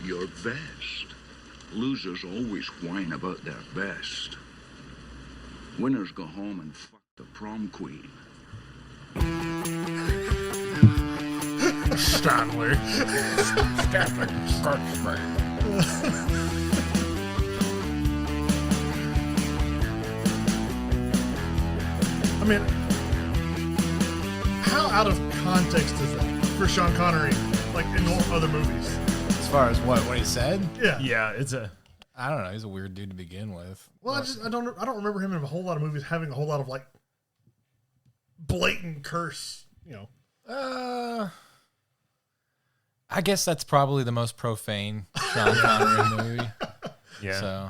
your vest. Losers always whine about their vest. Winners go home and fuck the prom queen. Stanley. I mean, how out of context is that for Sean Connery, like in other movies? As far as what he said? Yeah. Yeah, it's a... I don't know. He's a weird dude to begin with. Well, I don't remember him in a whole lot of movies having a whole lot of like blatant curse, you know. I guess that's probably the most profane Sean Connery movie. Yeah. So,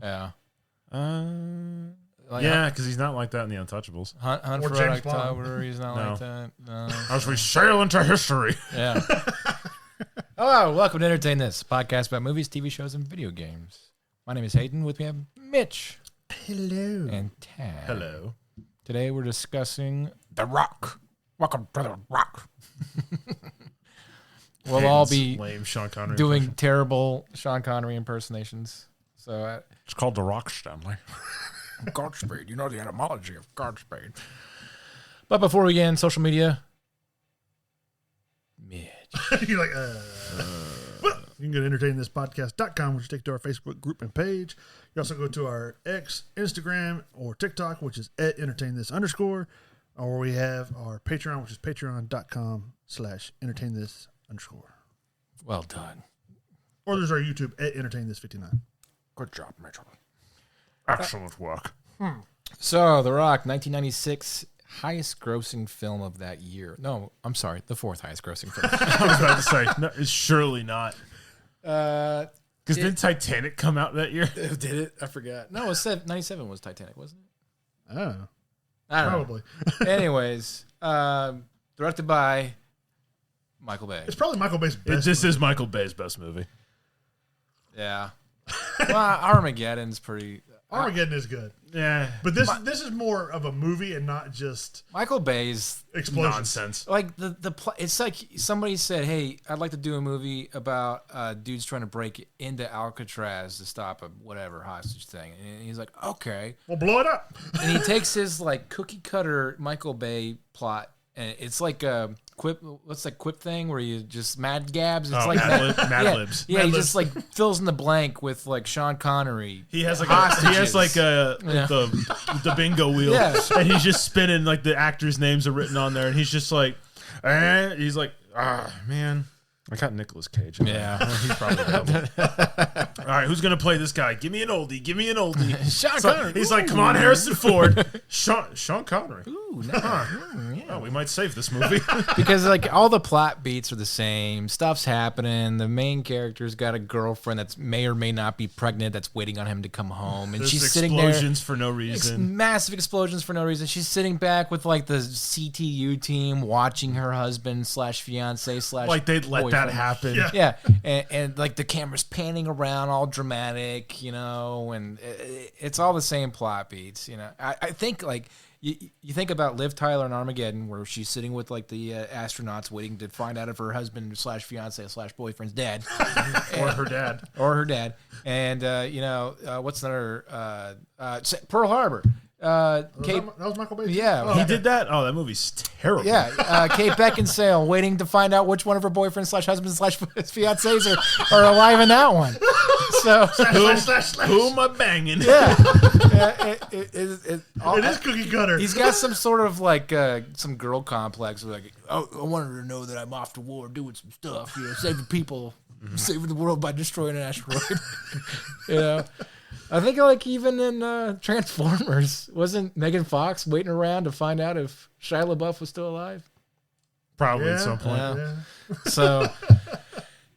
yeah. Yeah, because he's not like that in The Untouchables. Hunt Or for James October, he's not No. like that. No. As we sail into history. Yeah. Hello, welcome to Entertain This, podcast about movies, TV shows, and video games. My name is Hayden. With me I have Mitch. Hello. And Tad. Hello. Today we're discussing The Rock. Welcome to The Rock. We'll all be lame Sean Connery doing impression. terrible Sean Connery impersonations. So, It's called The Rock, Stanley. Godspeed. You know the etymology of Godspeed. But before we get in social media, Mitch. You're like, Well, you can go to entertainthispodcast.com, which takes to our Facebook group and page. You also go to our X, Instagram, or TikTok, which is @entertainthis_, or we have our Patreon, which is patreon.com/entertainthis_. Well done. Or there's our YouTube @entertainthis59. Good job, Mitchell. Excellent work. So, The Rock, 1996, highest grossing film of that year. No, I'm sorry, the fourth highest grossing film. I was about to say, no, it's surely not. Because didn't Titanic come out that year? Did it? I forgot. No, it was 97 was Titanic, wasn't it? I don't know. I don't Probably. know. Anyways, directed by Michael Bay. It's probably Michael Bay's best. This is Michael Bay's best movie. Yeah. Well, Armageddon's pretty... Armageddon is good. Yeah. But this is more of a movie and not just Michael Bay's... explosions. Nonsense. Like, it's like somebody said, hey, I'd like to do a movie about dudes trying to break into Alcatraz to stop a whatever hostage thing. And he's like, okay. We'll blow it up. And he takes his, like, cookie-cutter Michael Bay plot, and it's like a quip... What's that quip thing where you just mad gabs? It's like Mad Libs. Yeah, Mad he Libs. just, like, fills in the blank with, like, Sean Connery. He has like Hostages. the bingo wheel, Yeah. and he's just spinning like the actors' names are written on there, and he's just like, he's like, man, I got Nicolas Cage. Yeah. He's probably all right. Who's gonna play this guy? Give me an oldie. Give me an oldie. Sean So Connery. he's like, come on, Harrison Ford. Sean Connery. Ooh, nice. Oh, we might save this movie. Because like all the plot beats are the same. Stuff's happening. The main character's got a girlfriend that's may or may not be pregnant that's waiting on him to come home, and There's she's sitting there. explosions for no reason. Massive explosions for no reason. She's sitting back with like the CTU team watching her husband slash fiance slash Like they'd let that boyfriend. happen. Yeah. Yeah, and like the camera's panning around, all dramatic, you know, and it's all the same plot beats, you know. I think like you think about Liv Tyler in Armageddon, where she's sitting with like the astronauts waiting to find out if her husband slash fiance slash boyfriend's dead, Or her dad. and you know what's another Pearl Harbor. That was Michael Bay. Yeah, Oh, He okay. did that? Oh, that movie's terrible. Yeah, Kate Beckinsale waiting to find out which one of her boyfriends slash husbands slash fiancés are alive in that one. So Slash. Who am I banging? yeah, It is cookie cutter. he's got some sort of like some girl complex. Like, oh, I wanted her to know that I'm off to war doing some stuff, you know, saving people, saving the world by destroying an asteroid. You know. I think like even in Transformers, wasn't Megan Fox waiting around to find out if Shia LaBeouf was still alive? Probably Yeah. at some point. Yeah. So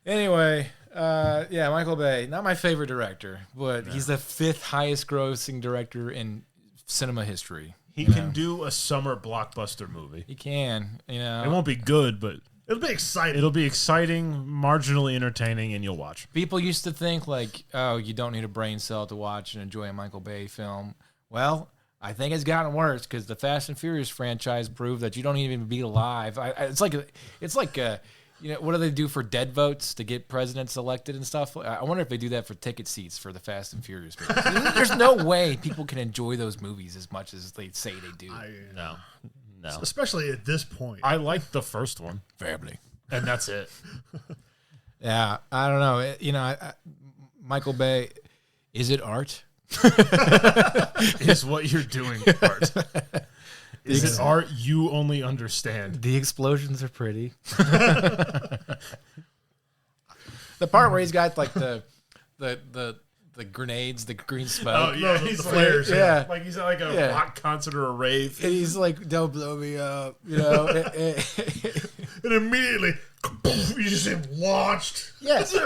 anyway, yeah, Michael Bay, not my favorite director, but he's the fifth highest grossing director in cinema history. He you can know? do a summer blockbuster movie. He can, you know. It won't be good, but It'll be exciting. it'll be exciting, marginally entertaining, and you'll watch. People used to think like, oh, you don't need a brain cell to watch and enjoy a Michael Bay film. Well, I think it's gotten worse because the Fast and Furious franchise proved that you don't even be alive. It's like what do they do for dead votes to get presidents elected and stuff? I wonder if they do that for ticket seats for the Fast and Furious movies. There's no way people can enjoy those movies as much as they say they do. No. Especially at this point. I like the first one. Family. And that's it. Yeah, I don't know. Michael Bay, is it art? Is what you're doing art. Is it art you only understand? The explosions are pretty. The part where he's got like the grenades, the green smoke. Oh yeah, the he's flares. Yeah. like he's at like a rock concert or a rave. And he's like, "Don't blow me up," And immediately, you just him launched. Yes, with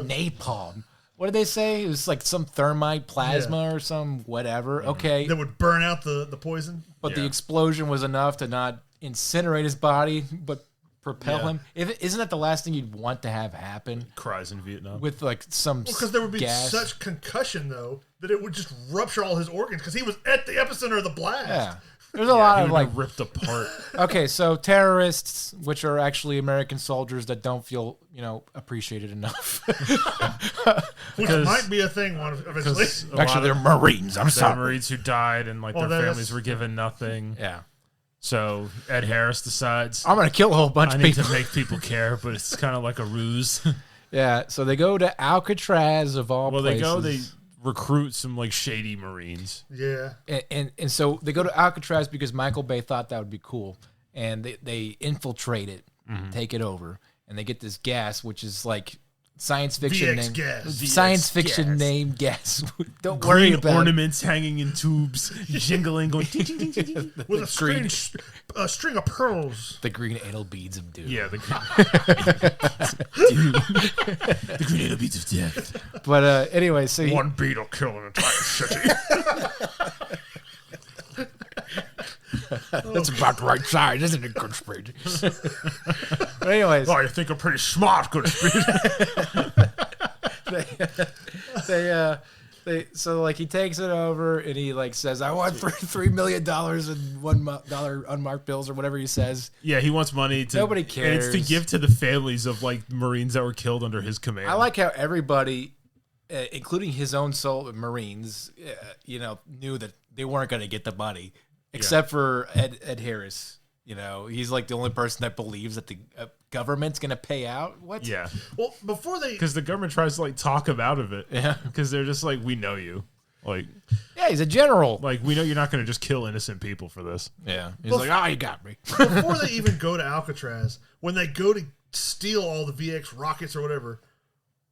napalm. What did they say? It was like some thermite plasma or some whatever. Okay, That would burn out the poison. but the explosion was enough to not incinerate his body, but propel him. Isn't that the last thing you'd want to have happen? Cries in Vietnam. With like some Because there would be gas. such concussion, though, that it would just rupture all his organs because he was at the epicenter of the blast. Yeah. There's a lot of like ripped apart. Okay, so terrorists, which are actually American soldiers that don't feel, appreciated enough. Which might be a thing eventually. Actually, they're Marines. I'm There sorry. were Marines who died and like their families were given nothing. Yeah. So Ed Harris decides, I'm going to kill a whole bunch I of need people. to make people care, but it's kind of like a ruse. Yeah, so they go to Alcatraz of all places. They recruit some like shady Marines. Yeah. And so they go to Alcatraz because Michael Bay thought that would be cool. And they infiltrate it, take it over, and they get this gas, which is like science fiction VX gas. Science fiction name gas. Don't worry Green about ornaments hanging in tubes, jingling, going ting, ting, ting, ting, ting. With a string of pearls. the green anal beads of doom. Yeah, the green anal beads of death. But anyway, so One beat will kill an entire city. that's about the right size, isn't it, Good Speed? But anyways, Oh, you think I'm pretty smart, Good Speed. so like he takes it over and he like says, "I want $3 million in $1 unmarked bills," or whatever he says. Yeah, he wants money to. Nobody And cares. it's to give to the families of like Marines that were killed under his command. I like how everybody, including his own soul Marines, knew that they weren't going to get the money, except for Ed Harris. He's like the only person that believes that the government's going to pay out. What? Yeah, Well, before they. because the government tries to like talk him out of it. Yeah. Because they're just like, we know you. Like Yeah, he's a general. we know you're not going to just kill innocent people for this. Yeah. He's like, you got me. Before they even go to Alcatraz, when they go to steal all the VX rockets or whatever,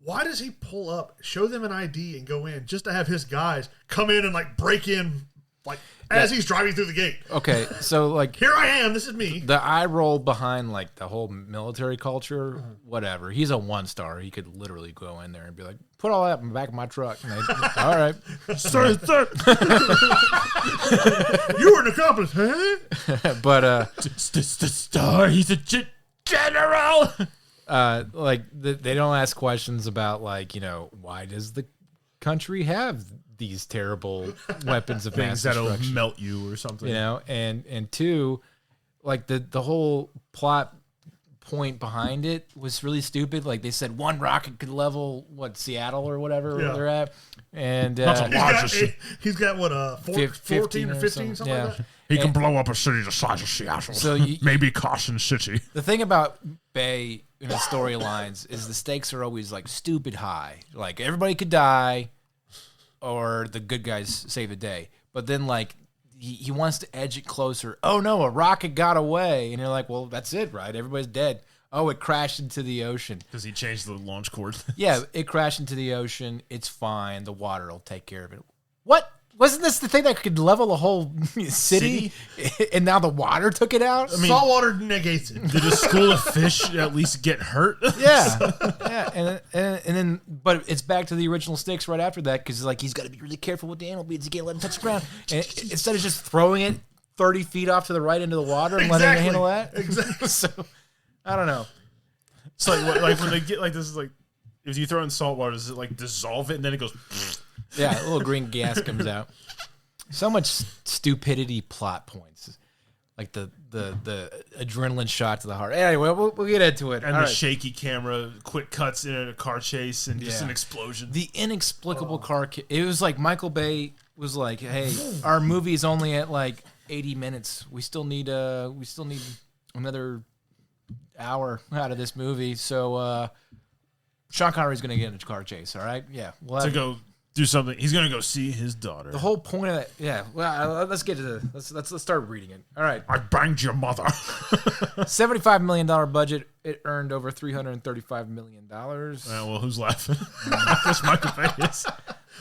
why does he pull up, show them an ID, and go in just to have his guys come in and like break in, like as he's driving through the gate? Okay, so like Here I am. This is me. the eye roll behind like the whole military culture, whatever. He's a 1-star. He could literally go in there and be like, "Put all that in the back of my truck." And all right, Sir, You were an accomplice, huh? but the star. He's a general. they don't ask questions about like why does the country have these terrible weapons of mass Things that'll destruction? melt you or something. And two, like the whole plot point behind it was really stupid. Like they said one rocket could level Seattle or whatever Yeah. they're at, and He's got what, 14 or 15, something like that? He can blow up a city the size of Seattle. So maybe Carson City. the thing about Bay in his storylines is the stakes are always like stupid high. Like everybody could die, or the good guys save the day. But then like he wants to edge it closer. Oh no, a rocket got away, and you're like, well, that's it, right? Everybody's dead. Oh, it crashed into the ocean. Because he changed the launch cord. Yeah, it crashed into the ocean. It's fine. The water will take care of it. What? Wasn't this the thing that could level a whole city? And now the water took it out? Salt water negates it. Did a school of fish at least get hurt? Yeah, yeah, and then, but it's back to the original stakes right after that because like he's got to be really careful with the animal beads. He can't let them touch the ground. And instead of just throwing it 30 feet off to the right into the water and letting it handle that, Exactly. So I don't know. It's like when they get like this is like if you throw in salt water, does it like dissolve it and then it goes? Yeah, a little green gas comes out. So much stupidity plot points. like the adrenaline shot to the heart. Anyway, we'll get into it. And All the right. shaky camera, quick cuts in a car chase, and just Yeah. an explosion. The inexplicable it was like Michael Bay was like, "Hey, our movie's only at like 80 minutes. We still need another hour out of this movie." So Sean Connery's going to get in a car chase, all right? Yeah. To go do something. He's going to go see his daughter. The whole point of that, yeah. Well, let's get to let's start reading it. All right. I banged your mother. $75 million budget. It earned over $335 million. Well, who's laughing? Just Michael Bay is.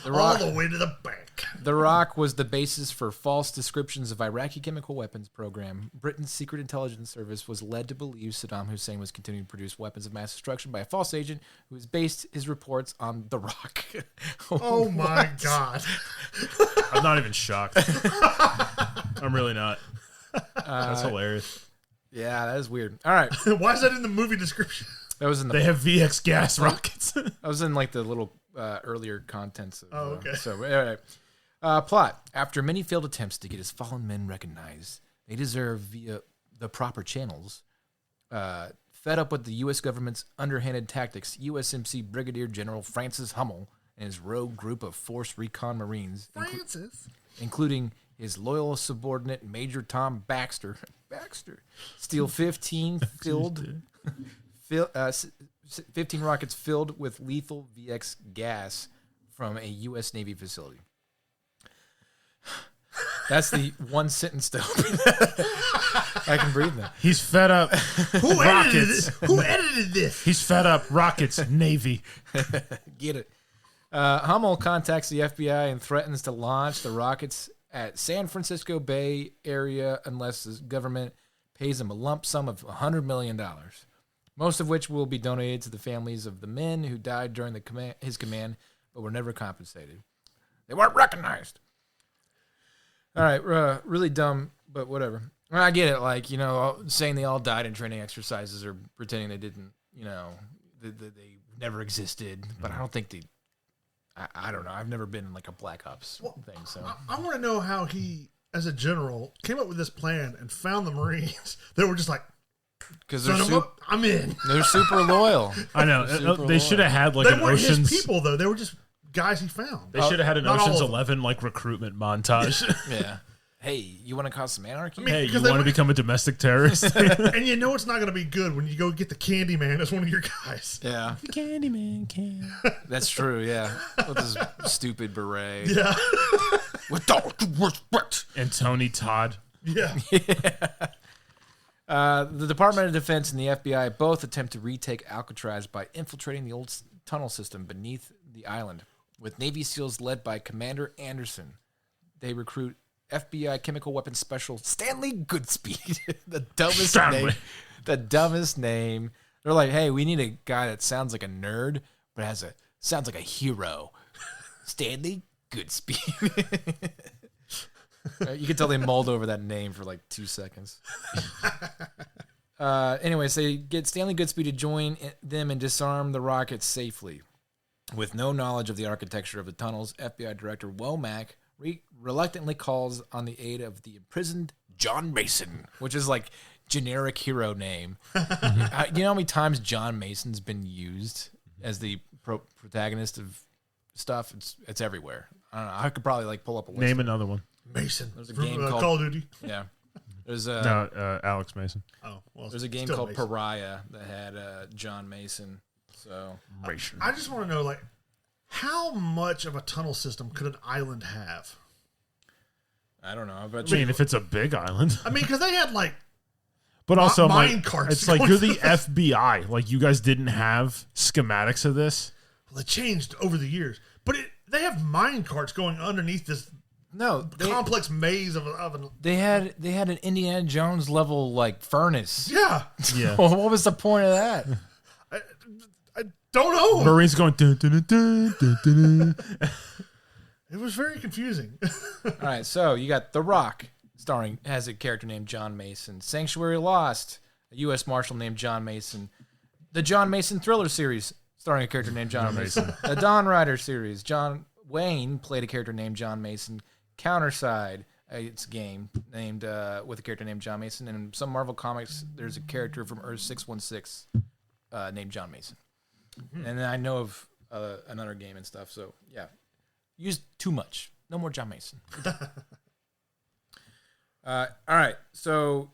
All the way to the bank. The Rock was the basis for false descriptions of Iraqi chemical weapons program. Britain's secret intelligence service was led to believe Saddam Hussein was continuing to produce weapons of mass destruction by a false agent who has based his reports on The Rock. Oh my God. I'm not even shocked. I'm really not. That's hilarious. Yeah, that is weird. All right. Why is that in the movie description? That was in the They have VX gas rockets. That was in like the little earlier contents. Of, okay. So, all right. Plot. After many failed attempts to get his fallen men recognized, they deserve via the proper channels. Fed up with the U.S. government's underhanded tactics, USMC Brigadier General Francis Hummel and his rogue group of Force Recon Marines, including his loyal subordinate Major Tom Baxter, steal 15 rockets filled with lethal VX gas from a U.S. Navy facility. That's the one sentence though. I can breathe now. He's fed up. Rockets. Who edited this? He's fed up. Rockets. Navy. Get it. Hummel contacts the FBI and threatens to launch the rockets at San Francisco Bay Area unless the government pays him a lump sum of $100 million, most of which will be donated to the families of the men who died during his command but were never compensated. They weren't recognized. All right, really dumb, but whatever. I get it, like, saying they all died in training exercises or pretending they didn't, they never existed, but I don't think they... I don't know. I've never been in like a Black Ops thing, so I want to know how he, as a general, came up with this plan and found the Marines that were just like, because I'm in. They're super loyal. I know. They should have had like They an weren't Ocean's. his people though. They were just guys he found. They should have had an Not all Ocean's of them. 11 like recruitment montage. Yeah. Hey, you want to cause some anarchy? Hey, you because they want to were- become a domestic terrorist? And you know it's not going to be good when you go get the Candyman as one of your guys. Yeah, Candyman can. that's true. Yeah, with his stupid beret. Yeah. With all due respect. And Tony Todd. Yeah. The Department of Defense and the FBI both attempt to retake Alcatraz by infiltrating the old tunnel system beneath the island. With Navy SEALs led by Commander Anderson, they recruit FBI chemical weapons special Stanley Goodspeed. The dumbest Stanley. name. The dumbest name. They're like, hey, we need a guy that sounds like a nerd, but sounds like a hero. Stanley Goodspeed. You can tell they mulled over that name for like 2 seconds. Anyways, they get Stanley Goodspeed to join them and disarm the rockets safely. With no knowledge of the architecture of the tunnels, FBI Director Womack reluctantly calls on the aid of the imprisoned John Mason, which is like generic hero name. You know how many times John Mason's been used as the protagonist of stuff? It's everywhere. I don't know. I could probably like pull up a list. Name another one. Mason. There's a from, game called Call of Duty. Yeah. There's No, Alex Mason. Oh, well, There's a game still called Mason. Pariah that had John Mason. So I just want to know, like, how much of a tunnel system could an island have? I don't know. But I mean, if it's a big island. I mean, because they had, like, But also, mine like, carts it's like going you're the through. FBI. Like, you guys didn't have schematics of this. well, it changed over the years. But they have mine carts going underneath this no, complex maze of an... they had an Indiana Jones level like furnace. Yeah. Yeah. Well, what was the point of that? I don't know. Marines going. Dun, dun, dun, dun, dun, dun. It was very confusing. All right, so you got The Rock, has a character named John Mason. Sanctuary Lost, a U.S. Marshal named John Mason. The John Mason thriller series, starring a character named John Mason. The Dawn Rider series, John Wayne played a character named John Mason. Counterside, It's a game named with a character named John Mason. And in some Marvel comics, there's a character from Earth 616 named John Mason. And then I know of another game and stuff. So yeah, used too much. No more John Mason. All right, so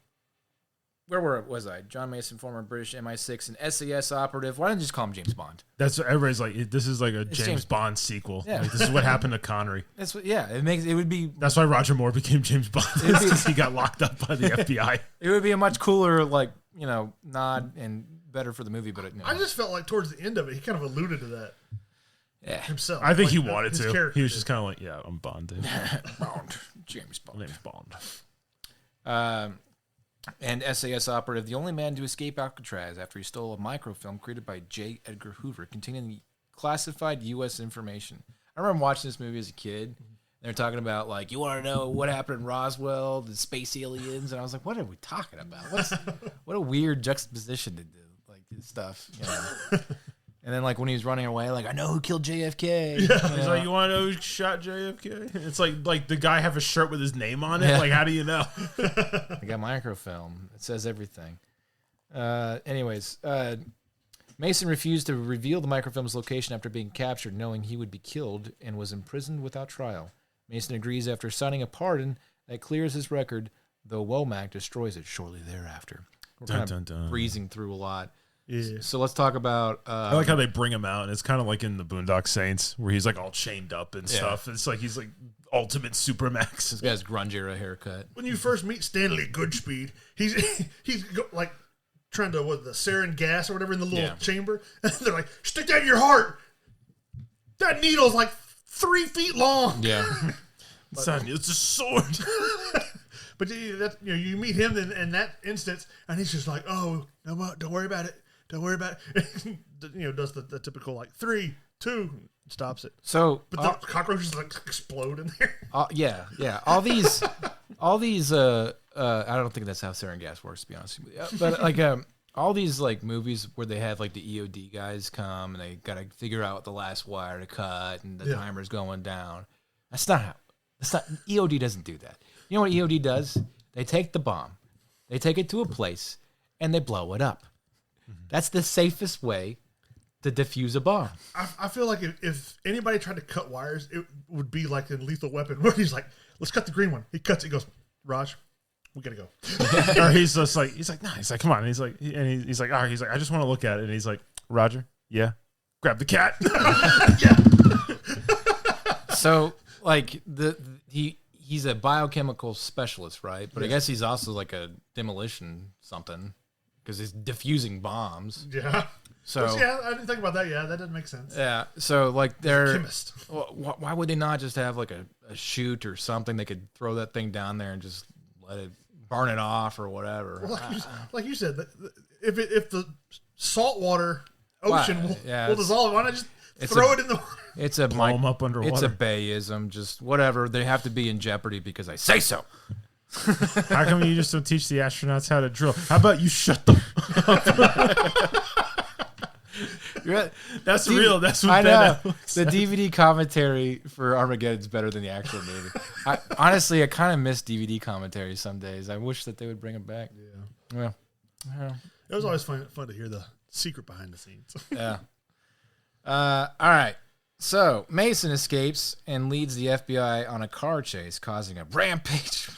where was I? John Mason, former British MI6 and SAS operative. Why don't you just call him James Bond? That's what everybody's like. This is like a James Bond sequel. Yeah. Like, this is what happened to Connery. That's what. Yeah, it would be. That's why Roger Moore became James Bond. Because he got locked up by the FBI. It would be a much cooler, like, nod and better for the movie. But I just felt like towards the end of it, he kind of alluded to that. Yeah, himself. I think like, he wanted to. He was just kind of like, yeah, I'm Bond. Bond, James Bond. Name's Bond. And SAS operative, the only man to escape Alcatraz after he stole a microfilm created by J. Edgar Hoover containing classified U.S. information. I remember watching this movie as a kid. They're talking about, like, you want to know what happened in Roswell, the space aliens, and I was like, what are we talking about? What a weird juxtaposition to do, like, this stuff, And then, like, when he was running away, like, I know who killed JFK. Yeah. He's like, you want to know who shot JFK? It's like the guy have a shirt with his name on it. Yeah. Like, how do you know? I got microfilm. It says everything. Anyways, Mason refused to reveal the microfilm's location after being captured, knowing he would be killed, and was imprisoned without trial. Mason agrees after signing a pardon that clears his record, though Womack destroys it shortly thereafter. We're kind of breezing through a lot. Yeah. So let's talk about... I like how they bring him out, and it's kind of like in the Boondock Saints, where he's like all chained up and stuff. It's like he's like ultimate Supermax. This guy's grunge era haircut. When you first meet Stanley Goodspeed, he's like trying to, the sarin gas or whatever in the little chamber. And they're like, stick that in your heart. That needle's like 3 feet long. Yeah. It's a sword. But you meet him in that instance, and he's just like, oh, no, don't worry about it. Don't worry about it. Does the typical, like, 3, 2, stops it. So, but the cockroaches like explode in there. Yeah. All these, I don't think that's how sarin gas works, to be honest with you. But like, all these like movies where they have like the EOD guys come and they gotta figure out the last wire to cut and the timer's going down. EOD doesn't do that. You know what EOD does? They take the bomb, they take it to a place, and they blow it up. That's the safest way to defuse a bomb. I feel like if anybody tried to cut wires, it would be like in Lethal Weapon, where he's like, let's cut the green one. He cuts it, he goes, Raj, we gotta go. Or he's like, nah, he's like, come on. And he's like, all right, I just want to look at it. And he's like, Roger, yeah, grab the cat. So like he's a biochemical specialist, right? But I guess he's also like a demolition something because he's diffusing bombs. Yeah. So I didn't think about that. Yeah, that doesn't make sense. Yeah. So like they're chemist. Why would they not just have like a chute or something? They could throw that thing down there and just let it burn it off or whatever. Well, like you said, if the saltwater ocean will dissolve, why not just throw it in the water? It's a blow them up underwater. It's a bayism, just whatever. They have to be in jeopardy because I say so. How come you just don't teach the astronauts how to drill? How about you shut them up? That's real. That's what I know. The DVD commentary for Armageddon's better than the actual movie. Honestly, I kind of miss DVD commentary some days. I wish that they would bring it back. Yeah. It was always fun to hear the secret behind the scenes. Yeah. All right. So Mason escapes and leads the FBI on a car chase, causing a rampage.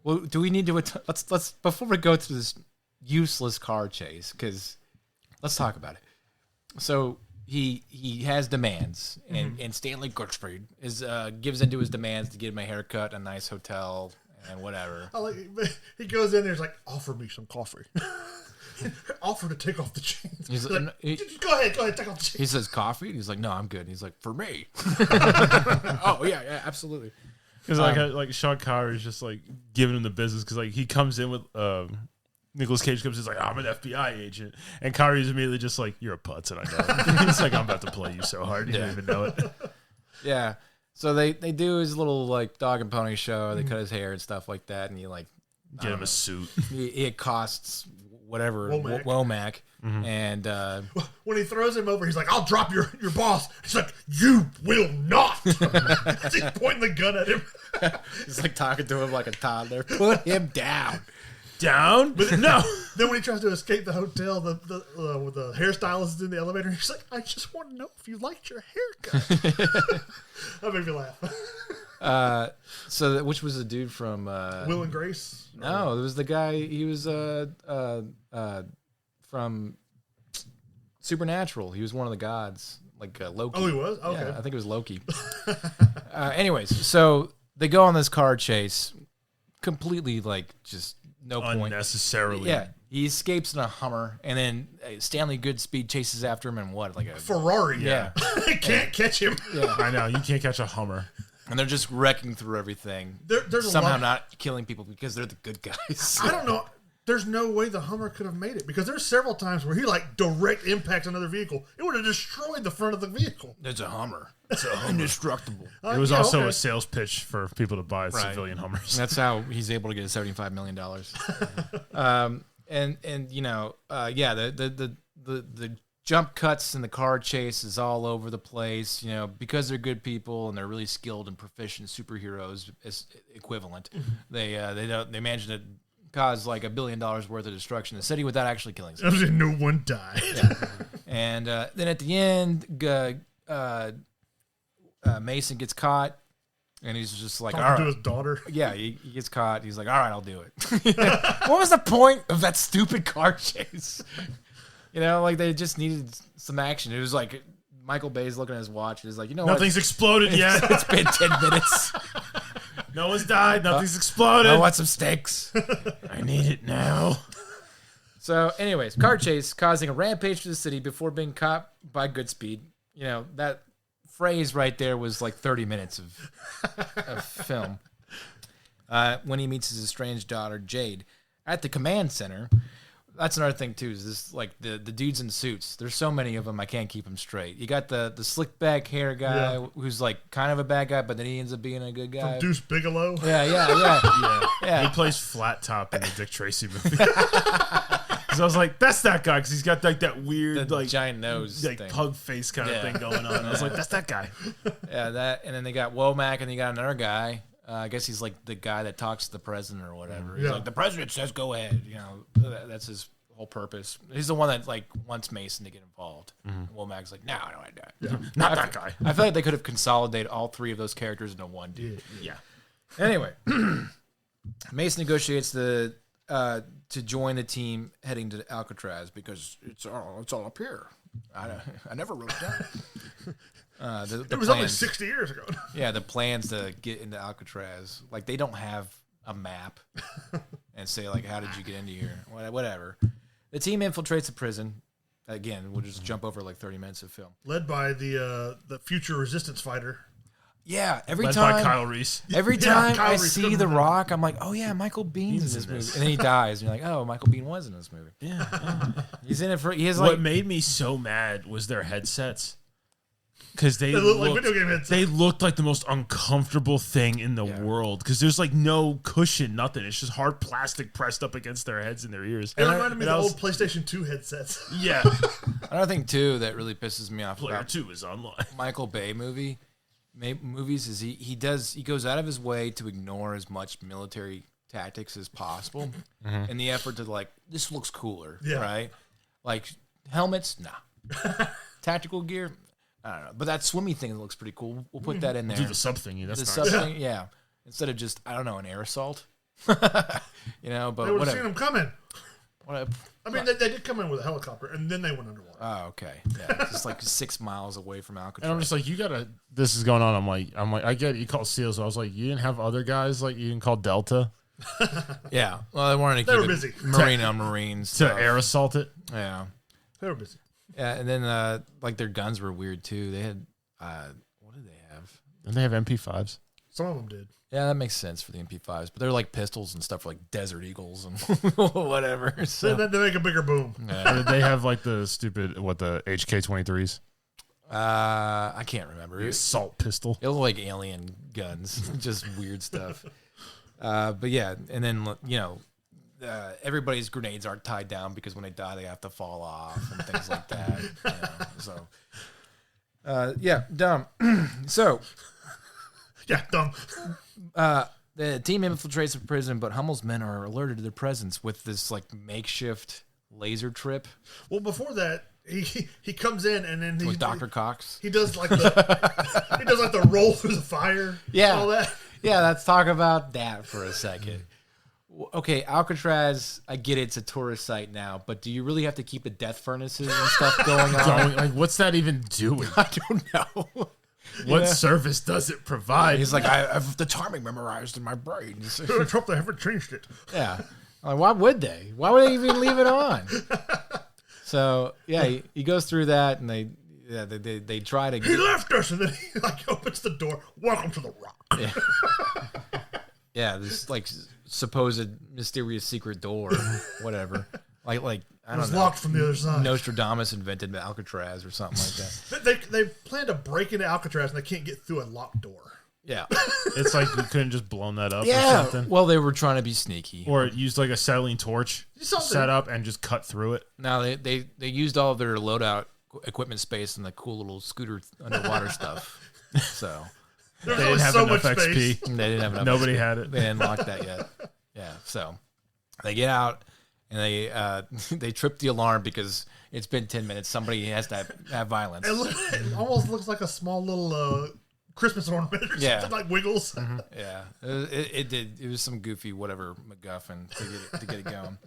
Well, do we need to let's before we go through this useless car chase, because let's talk about it. So he has demands, and Stanley Goodspeed gives into his demands to give him a haircut, a nice hotel, and whatever. He goes in there, he's like, offer me some coffee. Offer to take off the chains. He's like, go ahead, take off the chains. He says coffee. He's like, no, I'm good. He's like, for me. Oh yeah, absolutely. Because like Sean Connery is just like giving him the business, because like he comes in with Nicolas Cage comes in, he's like, I'm an FBI agent, and Connery's immediately just like, you're a putz, and I know it. He's like, I'm about to play you so hard, you don't even know it. Yeah. So they do his little like dog and pony show. They cut his hair and stuff like that, and you like get him a suit. It costs whatever Womack. And when he throws him over, he's like, I'll drop your boss. He's like, you will not. He's pointing the gun at him. He's like talking to him like a toddler. Put him down. Down? But no. Then when he tries to escape the hotel, with the hairstylist is in the elevator, he's like, "I just want to know if you liked your haircut." That made me laugh. So which was the dude from Will and Grace? No, it was the guy. He was from Supernatural. He was one of the gods, like Loki. Oh, he was? Okay. Yeah, I think it was Loki. Anyways, so they go on this car chase, completely like just no point. Unnecessarily. Yeah, he escapes in a Hummer, and then Stanley Goodspeed chases after him in what, like a Ferrari. Yeah. Can't catch him. Yeah. I know. You can't catch a Hummer. And they're just wrecking through everything. There's somehow not killing people because they're the good guys. I don't know. There's no way the Hummer could have made it because there's several times where he like direct impacts another vehicle. It would have destroyed the front of the vehicle. It's a Hummer. It's indestructible. It was also a sales pitch for people to buy civilian Hummers. That's how he's able to get $75 million. And you know, the jump cuts and the car chase is all over the place, you know, because they're good people and they're really skilled and proficient superheroes as equivalent. They managed to cause like $1 billion worth of destruction in the city without actually killing someone. No one died. Yeah. And then at the end, Mason gets caught, and he's just like, Talking all to right. his daughter. Yeah, he gets caught. He's like, all right, I'll do it. What was the point of that stupid car chase? You know, like they just needed some action. It was like Michael Bay's looking at his watch. He's like, you know what? Nothing's exploded yet. It's been 10 minutes. No one's died. Nothing's exploded. I want some steaks. I need it now. So, anyways, car chase causing a rampage through the city before being caught by Goodspeed. You know, that phrase right there was like 30 minutes of film. When he meets his estranged daughter, Jade, at the command center. That's another thing, too, is this, like, the dudes in suits. There's so many of them, I can't keep them straight. You got the slick back hair guy who's, like, kind of a bad guy, but then he ends up being a good guy. From Deuce Bigelow. Yeah. He plays Flat Top in the Dick Tracy movie. Because I was like, that's that guy, because he's got, like, that weird, the like, giant nose like thing. pug face kind of thing going on. I was like, that's that guy. Yeah, that, and then they got Womack, and they got another guy. I guess he's like the guy that talks to the president or whatever. He's like, the president says go ahead. You know, that's his whole purpose. He's the one that like wants Mason to get involved. Womack's like, no, I don't want to do it. Not that guy. I feel like they could have consolidated all three of those characters into one dude. Yeah. Anyway, Mason negotiates to join the team heading to Alcatraz because it's all up here. I never wrote it down. It was only 60 years ago. Yeah, the plans to get into Alcatraz, like they don't have a map and say like, how did you get into here? Whatever. The team infiltrates the prison. Again, we'll just jump over like 30 minutes of film. Led by the future resistance fighter. Yeah, every Led time by Kyle Reese. Every time Kyle I Reese, see good The one. Rock, I'm like, oh yeah, Michael Bean's in this movie, and then he dies, and you're like, oh, Michael Bean was in this movie. Yeah. He's in it for. He has What like. made me so mad was their headsets. Because they look like looked, video game headsets. they looked like the most uncomfortable thing in the world. Because there's like no cushion, nothing. It's just hard plastic pressed up against their heads and their ears. It reminded me and of I the was- old PlayStation 2 headsets. Yeah. Another thing too that really pisses me off Player about 2 is online. Michael Bay movies is he goes out of his way to ignore as much military tactics as possible in the effort to like this looks cooler, right? Like helmets, nah. Tactical gear, I don't know. But that swimmy thing looks pretty cool. We'll put that in there. Do the sub thingy. That's The nice. sub thing, yeah. Instead of just I don't know an air assault, you know. But They would have seen whatever. them coming. Whatever. I mean, they did come in with a helicopter, and then they went underwater. Oh, okay. Yeah, it's just like 6 miles away from Alcatraz. And I'm just like, you gotta. This is going on. I'm like, I get it. You call SEALs. I was like, you didn't have other guys like you didn't call Delta yeah. Well, they wanted to They keep were it busy. Marine on Marines to stuff. air assault it. Yeah. They were busy. Yeah, and then like their guns were weird too. They had what did they have? And they have MP5s. Some of them did. Yeah, that makes sense for the MP5s, but they're like pistols and stuff for like Desert Eagles and whatever. So They make a bigger boom. yeah. They have like the stupid the HK-23s, I can't remember. the assault pistol. It looked like alien guns, just weird stuff. But yeah, and then you know, everybody's grenades aren't tied down because when they die they have to fall off and things like that. You know, so yeah, dumb. So Yeah, dumb. The team infiltrates the prison, but Hummel's men are alerted to their presence with this like makeshift laser trip. Well, before that, he comes in and then With Dr. Cox. he does like the roll through the fire. Yeah. And all that. Yeah, let's talk about that for a second. Okay, Alcatraz, I get it's a tourist site now, but do you really have to keep the death furnaces and stuff going on? Like, what's that even doing? I don't know. What service does it provide? He's like, I have the timing memorized in my brain. I hope they haven't changed it. Yeah. Like, why would they? Why would they even leave it on? So, yeah, he goes through that, and they try to... He left us, and then he like opens the door. Welcome to the Rock. Yeah. Yeah, this like supposed mysterious secret door, whatever. Like I don't know. It was locked from the other side. Nostradamus invented Alcatraz or something like that. They plan to break into Alcatraz, and they can't get through a locked door. Yeah. It's like you couldn't just blown that up or something. Well, they were trying to be sneaky. Or used like a acetylene torch Something. set up and just cut through it. No, they used all of their loadout equipment space and the cool little scooter underwater stuff. So They didn't have enough XP. they didn't have enough. Nobody XP. had it. They didn't lock that yet. Yeah. So they get out and they trip the alarm because it's been 10 minutes. Somebody has to have violence. It almost looks like a small little Christmas ornament or something, like Wiggles. Mm-hmm. Yeah, it did. It was some goofy whatever MacGuffin to get it going.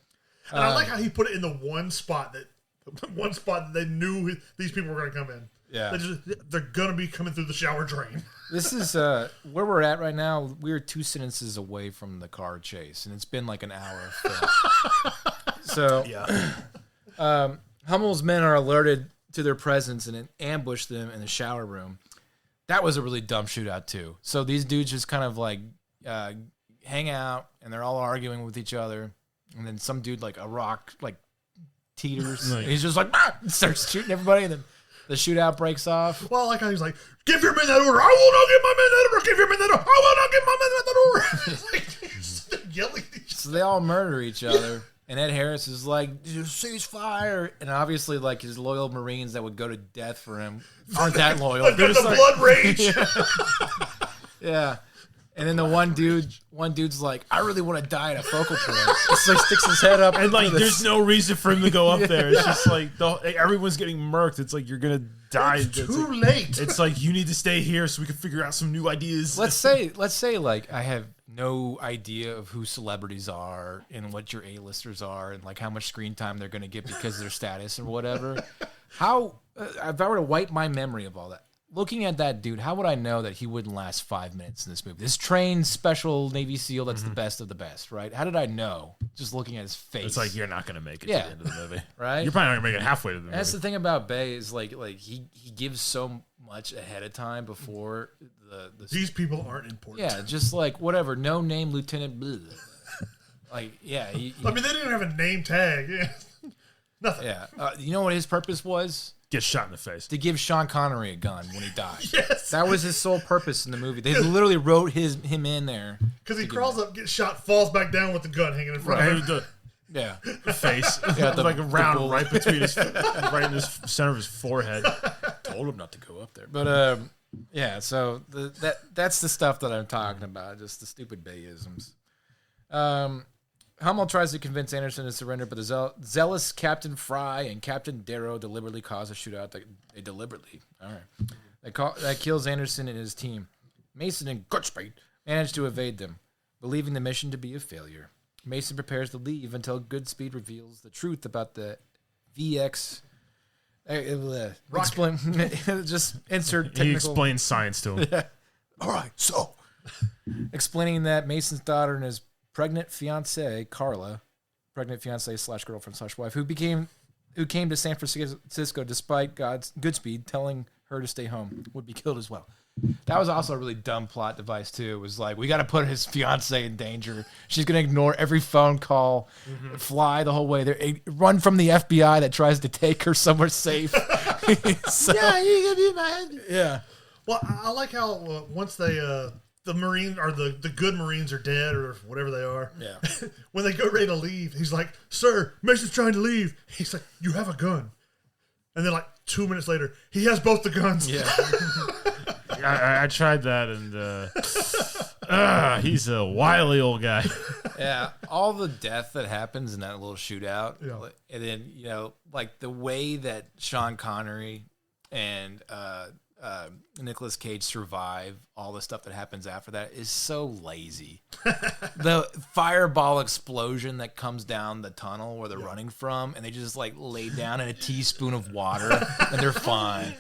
And I like how he put it in the one spot that they knew these people were going to come in. Yeah, they're going to be coming through the shower drain. This is where we're at right now. We're 2 sentences away from the car chase, and it's been like an hour of film. So, yeah. Hummel's men are alerted to their presence and ambush them in the shower room. That was a really dumb shootout too. So these dudes just kind of like hang out, and they're all arguing with each other, and then some dude like a rock like teeters. And he's just like starts shooting everybody, and then the shootout breaks off. Well, I like how he's like, "Give your men that order! I will not give my men that order! Give your men that order! I will not give my men that order!" Like, just yelling at each So they all murder each other. And Ed Harris is like, ceasefire. And obviously, like, his loyal Marines that would go to death for him aren't that loyal. They've got the blood rage. Yeah. And then the one dude's like, I really want to die at a focal point. So he sticks his head up. And like, there's no reason for him to go up there. It's just like, everyone's getting murked. It's like, you're going to die. It's too late. It's like, you need to stay here so we can figure out some new ideas. Let's say, like, I have no idea of who celebrities are and what your A-listers are and like how much screen time they're going to get because of their status or whatever. How, if I were to wipe my memory of all that, looking at that dude, how would I know that he wouldn't last 5 minutes in this movie? This trained special Navy SEAL that's the best of the best, right? How did I know? Just looking at his face. It's like, you're not going to make it to the end of the movie. Right? You're probably not going to make it halfway to the movie. That's the thing about Bay is like he gives so much ahead of time before the These people aren't important. Yeah, just like whatever, no name Lieutenant blah. Like, yeah. I mean, they didn't have a name tag. Yeah. Nothing. Yeah. You know what his purpose was? Get shot in the face. To give Sean Connery a gun when he died. Yes. That was his sole purpose in the movie. They literally wrote him in there. Because he crawls up, gets shot, falls back down with the gun hanging in front of him. Yeah. Face. Yeah, like a round right between his, right in the center of his forehead. Told him not to go up there. But, yeah, so that's the stuff that I'm talking about. Just the stupid Bayisms. Hummel tries to convince Anderson to surrender, but the zealous Captain Fry and Captain Darrow deliberately cause a shootout. They deliberately. All right. That kills Anderson and his team. Mason and Goodspeed manage to evade them, believing the mission to be a failure. Mason prepares to leave until Goodspeed reveals the truth about the VX. Just insert technical. He explains science to him. Yeah. All right, so. Explaining that Mason's daughter and his pregnant fiancee, Carla, pregnant fiancee / girlfriend / wife, who came to San Francisco despite Goodspeed telling her to stay home, would be killed as well. That was also a really dumb plot device too. It was like, we got to put his fiance in danger. She's gonna ignore every phone call, fly the whole way there, run from the FBI that tries to take her somewhere safe. So, yeah, you can be mad. Yeah. Well, I like how once they the Marine or the good Marines are dead or whatever they are. Yeah. When they go ready to leave, he's like, "Sir, Mason's trying to leave." He's like, "You have a gun," and then like 2 minutes later, he has both the guns. Yeah. I tried that, and he's a wily old guy. Yeah, all the death that happens in that little shootout, and then like the way that Sean Connery and Nicolas Cage survive all the stuff that happens after that is so lazy. The fireball explosion that comes down the tunnel where they're running from, and they just like lay down in a teaspoon of water and they're fine.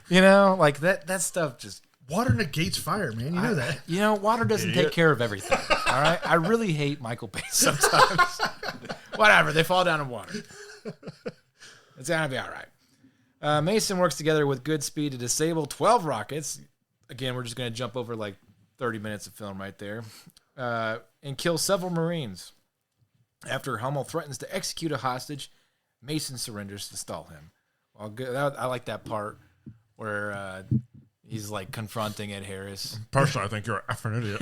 Yeah, like that stuff just. Water negates fire, man. You know that. Water doesn't take care of everything. All right, I really hate Michael Bay sometimes. Whatever, they fall down in water. It's gonna be all right. Mason works together with good speed to disable 12 rockets. Again, we're just going to jump over like 30 minutes of film right there. And kill several Marines. After Hummel threatens to execute a hostage, Mason surrenders to stall him. Well, good. I like that part where he's like confronting Ed Harris. Personally, I think you're an effing idiot.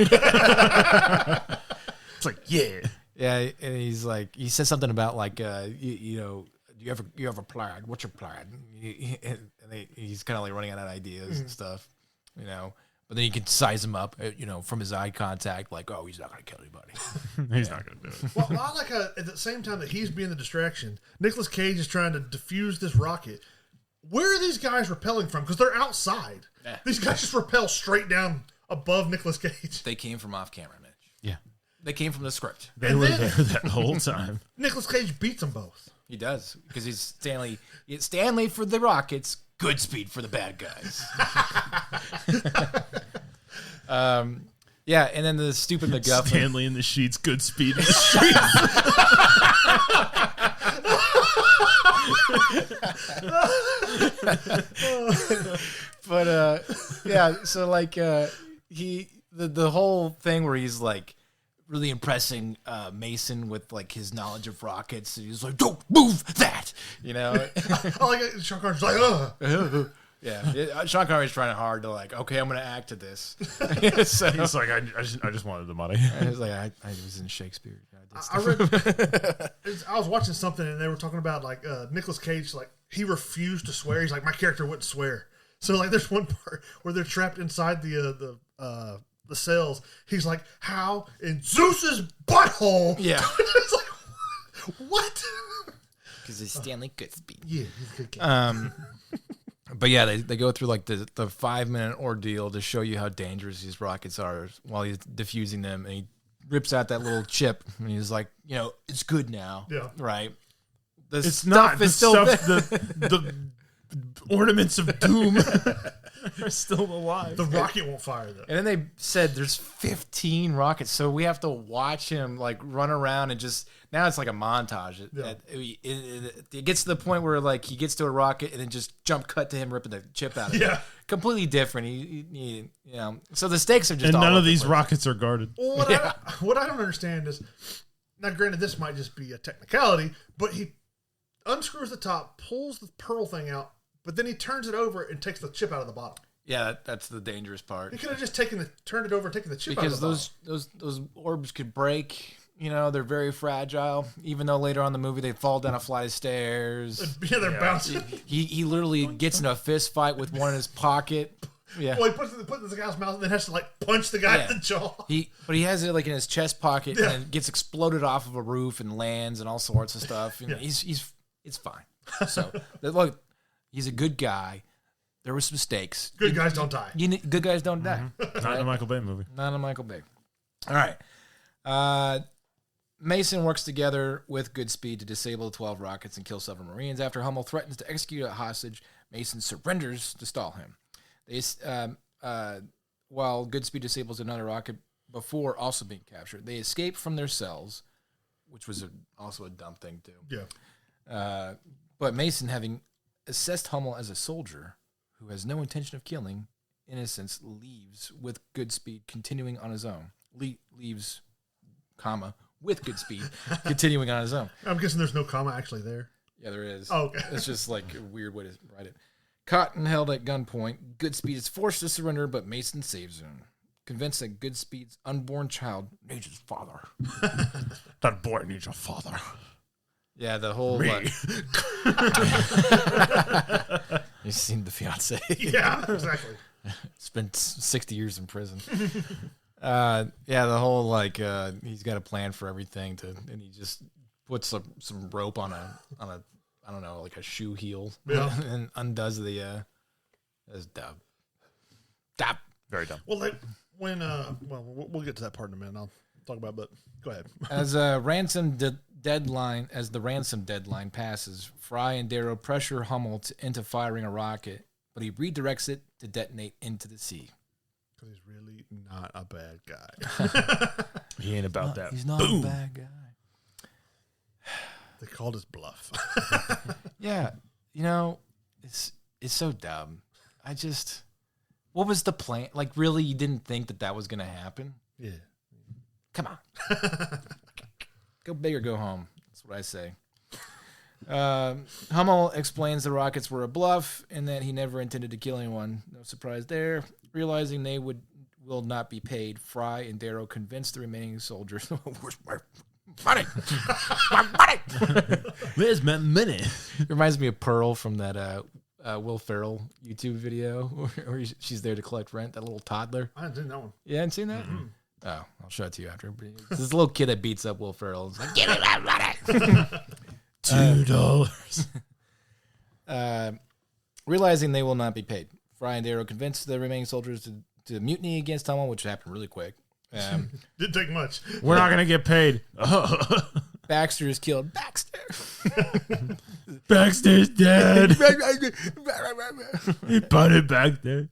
It's like, yeah. Yeah, and he's like, he says something about like, you have a plan? What's your plan? He's kind of like running out of ideas and stuff, But then you can size him up, from his eye contact, like, oh, he's not going to kill anybody. He's not going to do it. Well, I like at the same time that he's being the distraction, Nicolas Cage is trying to defuse this rocket. Where are these guys rappelling from? Because they're outside. Yeah. These guys just rappel straight down above Nicolas Cage. They came from off camera, Mitch. Yeah. They came from the script. They were there that whole time. Nicolas Cage beats them both. He does, because he's Stanley. Stanley for the Rockets, good speed for the bad guys. Yeah, and then the stupid MacGuffin. Stanley in the sheets, good speed in the streets. But yeah, so like the whole thing where he's like really impressing Mason with like his knowledge of rockets. He's like, "Don't move that," I like it. Sean Connery's like, "Ugh." Yeah, Sean Connery's trying hard to like, okay, I'm going to act to this. So, he's like, I just wanted the money. I was like, I was in Shakespeare. I was watching something and they were talking about like Nicolas Cage, like he refused to swear. He's like, my character wouldn't swear. So like, there's one part where they're trapped inside the cells. He's like, how in Zeus's butthole? Yeah. It's like, what? Because he's Stanley Goodspeed. Yeah, he's a good guy. But yeah, they go through like the 5-minute ordeal to show you how dangerous these rockets are while he's diffusing them, and he rips out that little chip and he's like, it's good now. Yeah. Right. It's not the stuff. The ornaments of doom are still alive. The rocket won't fire though. And then they said there's 15 rockets, so we have to watch him like run around and just. Now it's like a montage. It gets to the point where like he gets to a rocket and then just jump cut to him ripping the chip out of it. Completely different. So the stakes are just. And all none of the these place. rockets are guarded. Well, what I don't understand is, now granted this might just be a technicality, but he unscrews the top, pulls the pearl thing out, but then he turns it over and takes the chip out of the bottom. Yeah, that's the dangerous part. He could have just turned it over and taken the chip because out of the those orbs could break. They're very fragile. Even though later on in the movie they fall down a flight of stairs. Yeah, they're bouncing. He literally gets in a fist fight with one in his pocket. Yeah. Well, he puts it in the guy's mouth and then has to like punch the guy in the jaw. But he has it like in his chest pocket and then gets exploded off of a roof and lands and all sorts of stuff. It's fine. So look, he's a good guy. There were some mistakes. Good guys don't die. Good guys don't die. Not in a Michael Bay movie. Not in a Michael Bay. All right. Mason works together with good speed to disable the 12 rockets and kill several Marines. After Hummel threatens to execute a hostage, Mason surrenders to stall him. While Goodspeed disables another rocket before also being captured, they escape from their cells, which was also a dumb thing too. Yeah. But Mason, having assessed Hummel as a soldier who has no intention of killing innocents, leaves with Goodspeed continuing on his own. Leaves, with good speed, continuing on his own. I'm guessing there's no comma actually there. Yeah, there is. Oh, okay. It's just like a weird way to write it. Caught and held at gunpoint, Goodspeed is forced to surrender, but Mason saves him. Convinced that Goodspeed's unborn child needs his father. That boy needs a father. Yeah, the whole... You've seen the fiance. Yeah, exactly. Spent 60 years in prison. The whole like he's got a plan for everything and he just puts some rope on a I don't know, like a shoe heel, and undoes the. That's dumb. Dumb. Very dumb. Well, like when we'll get to that part in a minute. I'll talk about, but go ahead. As the ransom deadline passes, Fry and Darrow pressure Hummel into firing a rocket, but he redirects it to detonate into the sea. Because he's really not a bad guy. He ain't about that. He's not a bad guy. They called his bluff. Yeah, it's so dumb. What was the plan? Like, really, you didn't think that was going to happen? Yeah. Come on. Go big or go home. That's what I say. Hummel explains the rockets were a bluff and that he never intended to kill anyone. No surprise there. Realizing they will not be paid, Fry and Darrow convince the remaining soldiers. Where's my money? My money! Where's my money? Reminds me of Pearl from that Will Ferrell YouTube video where she's there to collect rent, that little toddler. I didn't know one. You hadn't seen that? Mm-hmm. Oh, I'll show it to you after. This little kid that beats up Will Ferrell. It's like, give me my money! $2. Realizing they will not be paid, Fry and Darrow convince the remaining soldiers to mutiny against Hummel, which happened really quick. Didn't take much. We're not gonna get paid. Baxter is killed. Baxter. Baxter's dead. He put it back there.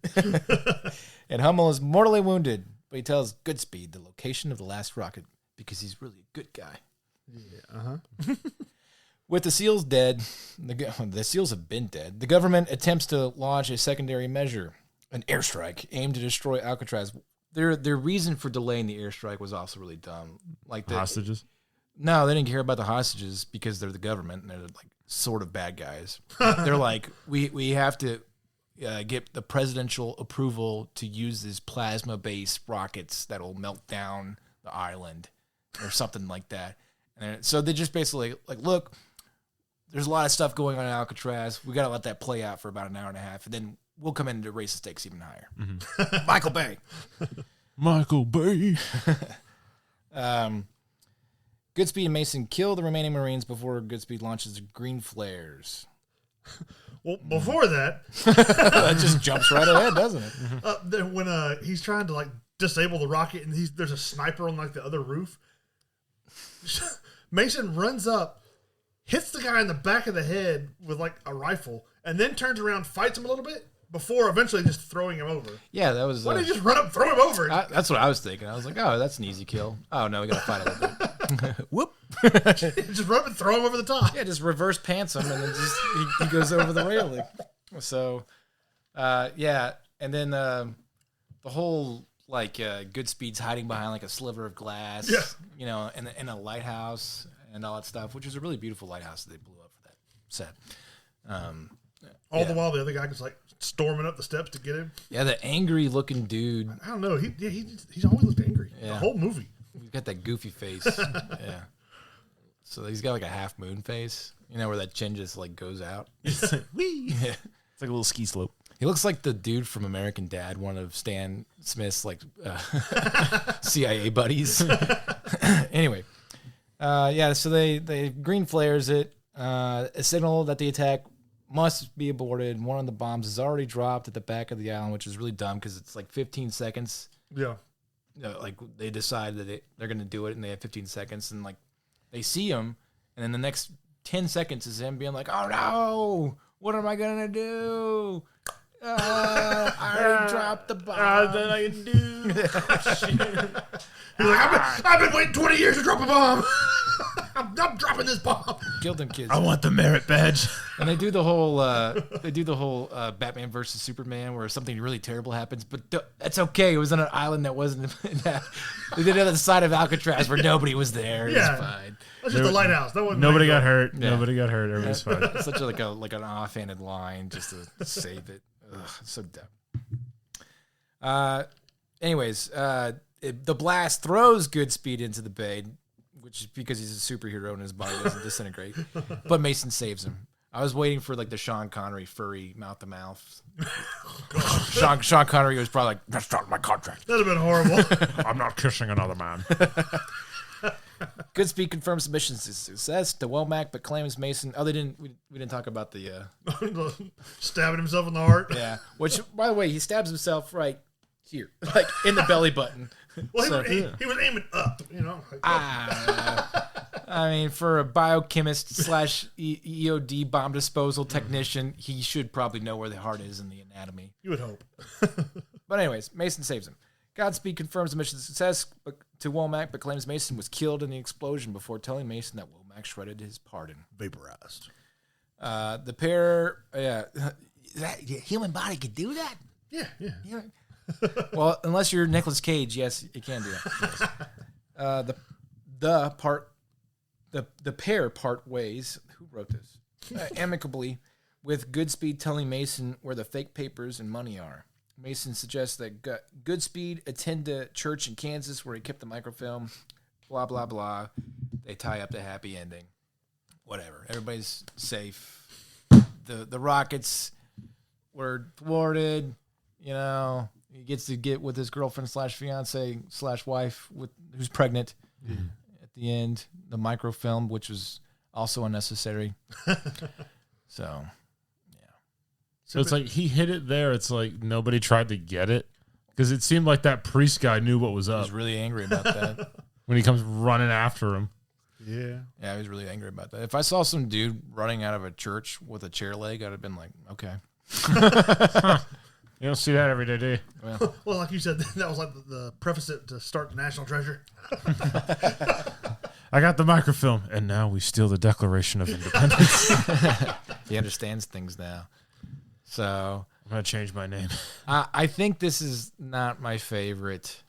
And Hummel is mortally wounded, but he tells Goodspeed the location of the last rocket because he's really a good guy. Yeah. With the SEALs dead, the SEALs have been dead. The government attempts to launch a secondary measure, an airstrike aimed to destroy Alcatraz. Their reason for delaying the airstrike was also really dumb. Like the hostages. No, they didn't care about the hostages because they're the government and they're like sort of bad guys. They're like, we have to get the presidential approval to use these plasma-based rockets that'll melt down the island or something like that. And so they just basically like, look, there's a lot of stuff going on in Alcatraz. We got to let that play out for about an hour and a half, and then we'll come in to raise the stakes even higher. Mm-hmm. Michael Bay. Michael Bay. Goodspeed and Mason kill the remaining Marines before Goodspeed launches green flares. Well, before that, that just jumps right ahead, doesn't it? When he's trying to like disable the rocket, and there's a sniper on like the other roof. Mason runs up, hits the guy in the back of the head with like a rifle, and then turns around, fights him a little bit before eventually just throwing him over. Yeah, that was. Why did he just run up and throw him over? That's what I was thinking. I was like, oh, that's an easy kill. Oh, no, we got to fight a little bit. Whoop. Just run up and throw him over the top. Yeah, just reverse pants him, and then just he goes over the railing. So, yeah. And then the whole, like, Goodspeed's hiding behind, like, a sliver of glass, you know, in a lighthouse and all that stuff, which is a really beautiful lighthouse that they blew up for that set. All the while, the other guy was, like, storming up the steps to get him. Yeah, the angry-looking dude. I don't know. He's always looked angry. Yeah. The whole movie. He's got that goofy face. Yeah. So he's got, like, a half-moon face, you know, where that chin just, like, goes out. It's like, whee. Yeah. It's like a little ski slope. He looks like the dude from American Dad, one of Stan Smith's, like, CIA buddies. Anyway. So they green flares it. A signal that the attack must be aborted. One of the bombs is already dropped at the back of the island, which is really dumb because it's like 15 seconds. Yeah. You know, like they decide that they're going to do it and they have 15 seconds and like they see him and then the next 10 seconds is him being like, oh no, what am I going to do? I already dropped the bomb. Then I can do. He's like, I've been waiting 20 years to drop a bomb. I'm dropping this bomb. Killed them kids. I want the merit badge. And they do the whole Batman versus Superman where something really terrible happens, but that's okay. It was on an island that wasn't that. They did it on the side of Alcatraz where nobody was there. It was fine. That's just a lighthouse. That wasn't nobody got hurt. Yeah. Nobody got hurt. Everybody's fine. It's such like an offhanded line just to save it. Ugh, so dumb. Anyways, the blast throws Goodspeed into the bay, which is because he's a superhero and his body doesn't disintegrate. But Mason saves him. I was waiting for like the Sean Connery furry mouth to mouth. Sean Connery was probably like, "That's not my contract." That'd have been horrible. I'm not kissing another man. Goodspeed confirms submission success to Womack, but claims Mason. Oh, they didn't. We didn't talk about the. Stabbing himself in the heart. Yeah. Which, by the way, he stabs himself right here, like in the belly button. Well, So- he was aiming up, Like, I mean, for a biochemist / EOD bomb disposal technician, he should probably know where the heart is in the anatomy. you would hope. But anyways, Mason saves him. Godspeed confirms the mission success to Womack, but claims Mason was killed in the explosion before telling Mason that Womack shredded his pardon. Vaporized. The pair, the human body could do that? Yeah. Well, unless you're Nicolas Cage, yes, it can do that. Yes. The pair part ways. Who wrote this? Amicably, with Goodspeed telling Mason where the fake papers and money are. Mason suggests that Goodspeed attend a church in Kansas where he kept the microfilm. Blah blah blah. They tie up the happy ending. Whatever. Everybody's safe. The Rockets were thwarted. He gets to get with his girlfriend / fiance / wife who's pregnant. At the end, the microfilm, which was also unnecessary. So, yeah. So it's like he hit it there. It's like nobody tried to get it because it seemed like that priest guy knew what was I up was really angry about that. when he comes running after him. Yeah. Yeah, I was really angry about that. If I saw some dude running out of a church with a chair leg, I'd have been like, okay. You don't see that every day, do you? Well, like you said, that was like the preface to start National Treasure. I got the microfilm, and now we steal the Declaration of Independence. He understands things now. So I'm going to change my name. I think this is not my favorite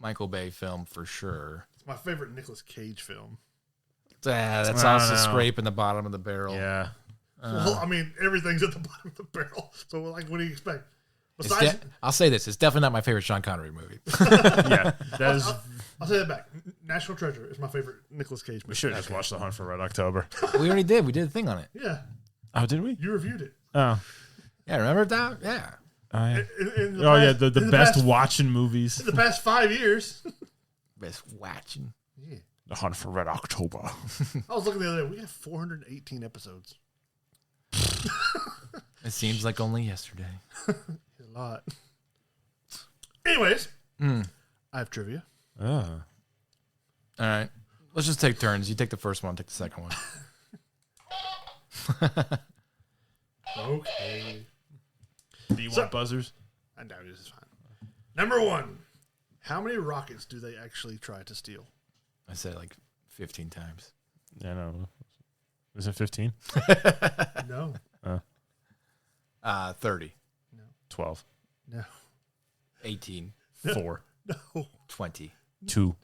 Michael Bay film for sure. It's my favorite Nicolas Cage film. That's I also don't know. scraping the bottom of the barrel. Yeah. Well, I mean, everything's at the bottom of the barrel. So, like, what do you expect? Besides, I'll say this. It's definitely not my favorite Sean Connery movie. Yeah. That is, I'll say that back. National Treasure is my favorite Nicolas Cage movie. we should have just watched The Hunt for Red October. We already did. We did a thing on it. Yeah. Oh, did we? You reviewed it. Oh. Yeah, remember that? Yeah. Yeah. In the Yeah, past- the in best past- watching movies. In the past 5 years. Best watching. Yeah. The Hunt for Red October. I was looking the other day. We have 418 episodes. It seems like only yesterday. A lot. Anyways, I have trivia. Oh. All right. Let's just take turns. You take the first one, I'll take the second one. Okay. Do you So- want buzzers? I doubt it is fine. Number 1. How many rockets do they actually try to steal? I said it like 15 times. Yeah, no. Is it 15? No. 30, 12. No. 18, 4. No. 20. 2.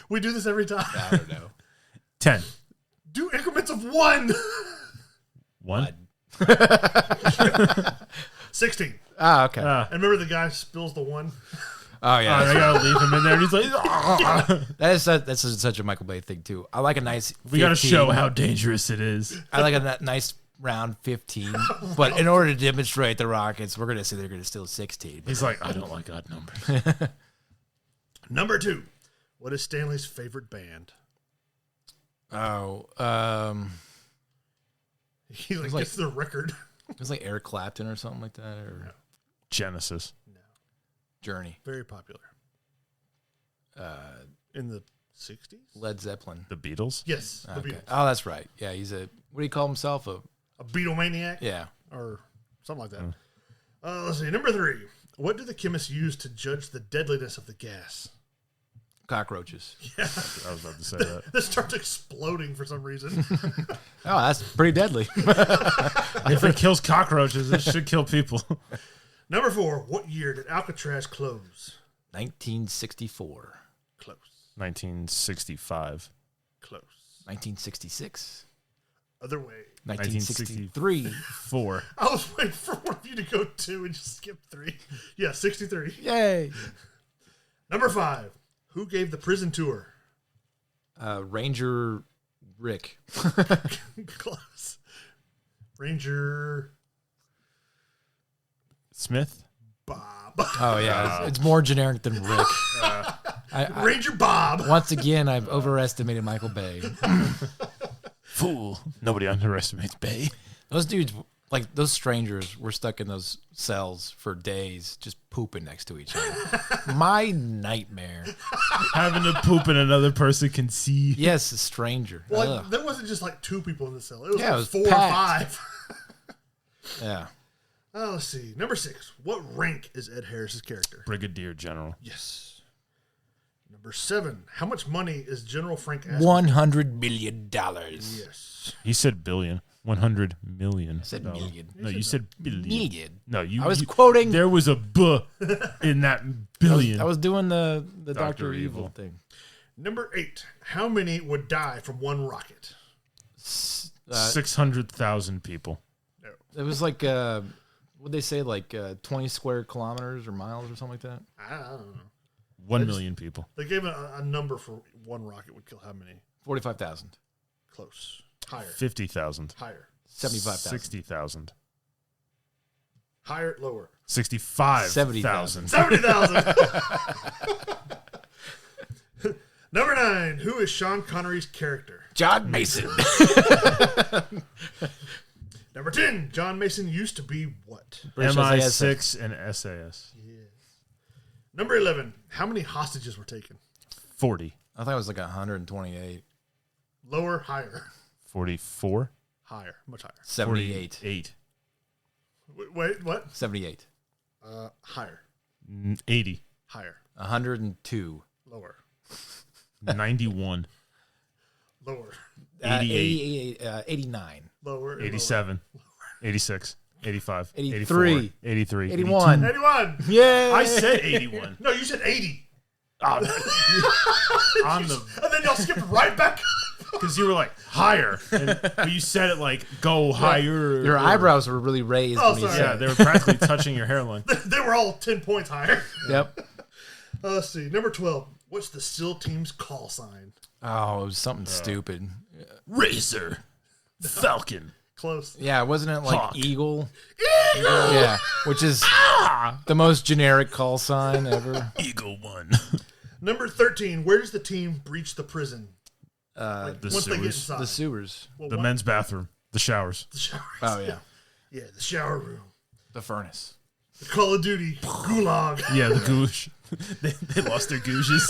We do this every time. I don't know. 10. Do increments of 1. 1. 16. Ah, okay. And remember the guy spills the 1? Oh, yeah. I gotta leave him in there. And he's like, That's such a Michael Bay thing, too. I like a nice 15. we gotta show how dangerous it is. I like a nice round 15. But in order to demonstrate the Rockets, we're going to say they're going to steal 16. He's like, I don't like odd numbers. Number 2. What is Stanley's favorite band? Oh, He like like- gets the record. it was like Eric Clapton or something like that, or Genesis. Journey, Very popular. In the 60s? Led Zeppelin. The Beatles. Yes. The Okay. Beatles. Oh, that's right. Yeah, he's a, what do you call himself? A Beatlemaniac? Yeah. Or something like that. Let's see. Number 3. What do the chemists use to judge the deadliness of the gas? Cockroaches. I was about to say that. This starts exploding for some reason. Oh, that's pretty deadly. If it kills cockroaches, it should kill people. Number 4. What year did Alcatraz close? 1964. Close. 1965. Close. 1966. Other way. 1963. 4. I was waiting for one of you to go 2 and just skip 3. Yeah, 63. Yay. Number 5. Who gave the prison tour? Ranger Rick. Close. Ranger Smith. Bob. Oh yeah, it's more generic than Rick. Ranger Bob. Once again, I've overestimated Michael Bay. Fool. Nobody underestimates Bay. Those dudes, like those strangers, were stuck in those cells for days, just pooping next to each other. My nightmare. Having to poop and another person can see. Yes, a stranger. Well, Ugh. there wasn't just like 2 people in the cell. It was Yeah, like it was 4 or packed. 5. Yeah. Oh, let's see. Number 6. What rank is Ed Harris's character? Brigadier General. Yes. Number 7. How much money is General Frank asking? $100 million. Yes. He said billion. 100 million. I said million. No, you said billion. Million. No, you. I was you- quoting. There was a B in that billion. I was doing the Dr. Dr. Evil. Evil thing. Number 8. How many would die from one rocket? 600,000 people. It was like, what'd they say, like 20 square kilometers or miles or something like that? I don't know. 1 million people. They gave a number for one rocket would kill how many? 45,000. Close. Higher. 50,000. Higher. 75,000. 60,000. Higher. Lower. 65,000. 70,000. Number 9. Who is Sean Connery's character? John Mason. Number 10. John Mason used to be what? British MI6 and SAS. Number 11. How many hostages were taken? 40. I thought it was like 128. Lower. Higher. 44. Higher. Much higher. 78. 48. Wait, what? 78. Higher. 80. Higher. 102. Lower. 91. Lower. 88. 89. Lower. 87. 86. 85. 83. 84, 83. 81. 81. Yay! I said 81. No, you said 80. On the And then y'all skipped right back. because you were like higher, but you said it like go higher. Your eyebrows were really raised Oh, when you sorry. Yeah, said they were practically touching your hairline. They were all 10 points higher. it. Yep. Let's see. Number 12. What's the SEAL team's call sign? Oh, it was something stupid. Razor, Falcon. Close. Yeah, wasn't it like Hawk. Eagle? Yeah, which is the most generic call sign ever. Eagle One. Number 13. Where does the team breach the prison? The Once they get sewers. inside. The sewers. Well, The what- men's bathroom. The showers. The shower. Oh, yeah. Yeah, the shower room. The furnace. The Call of Duty. Gulag. Yeah, the goosh. they lost their gooshes.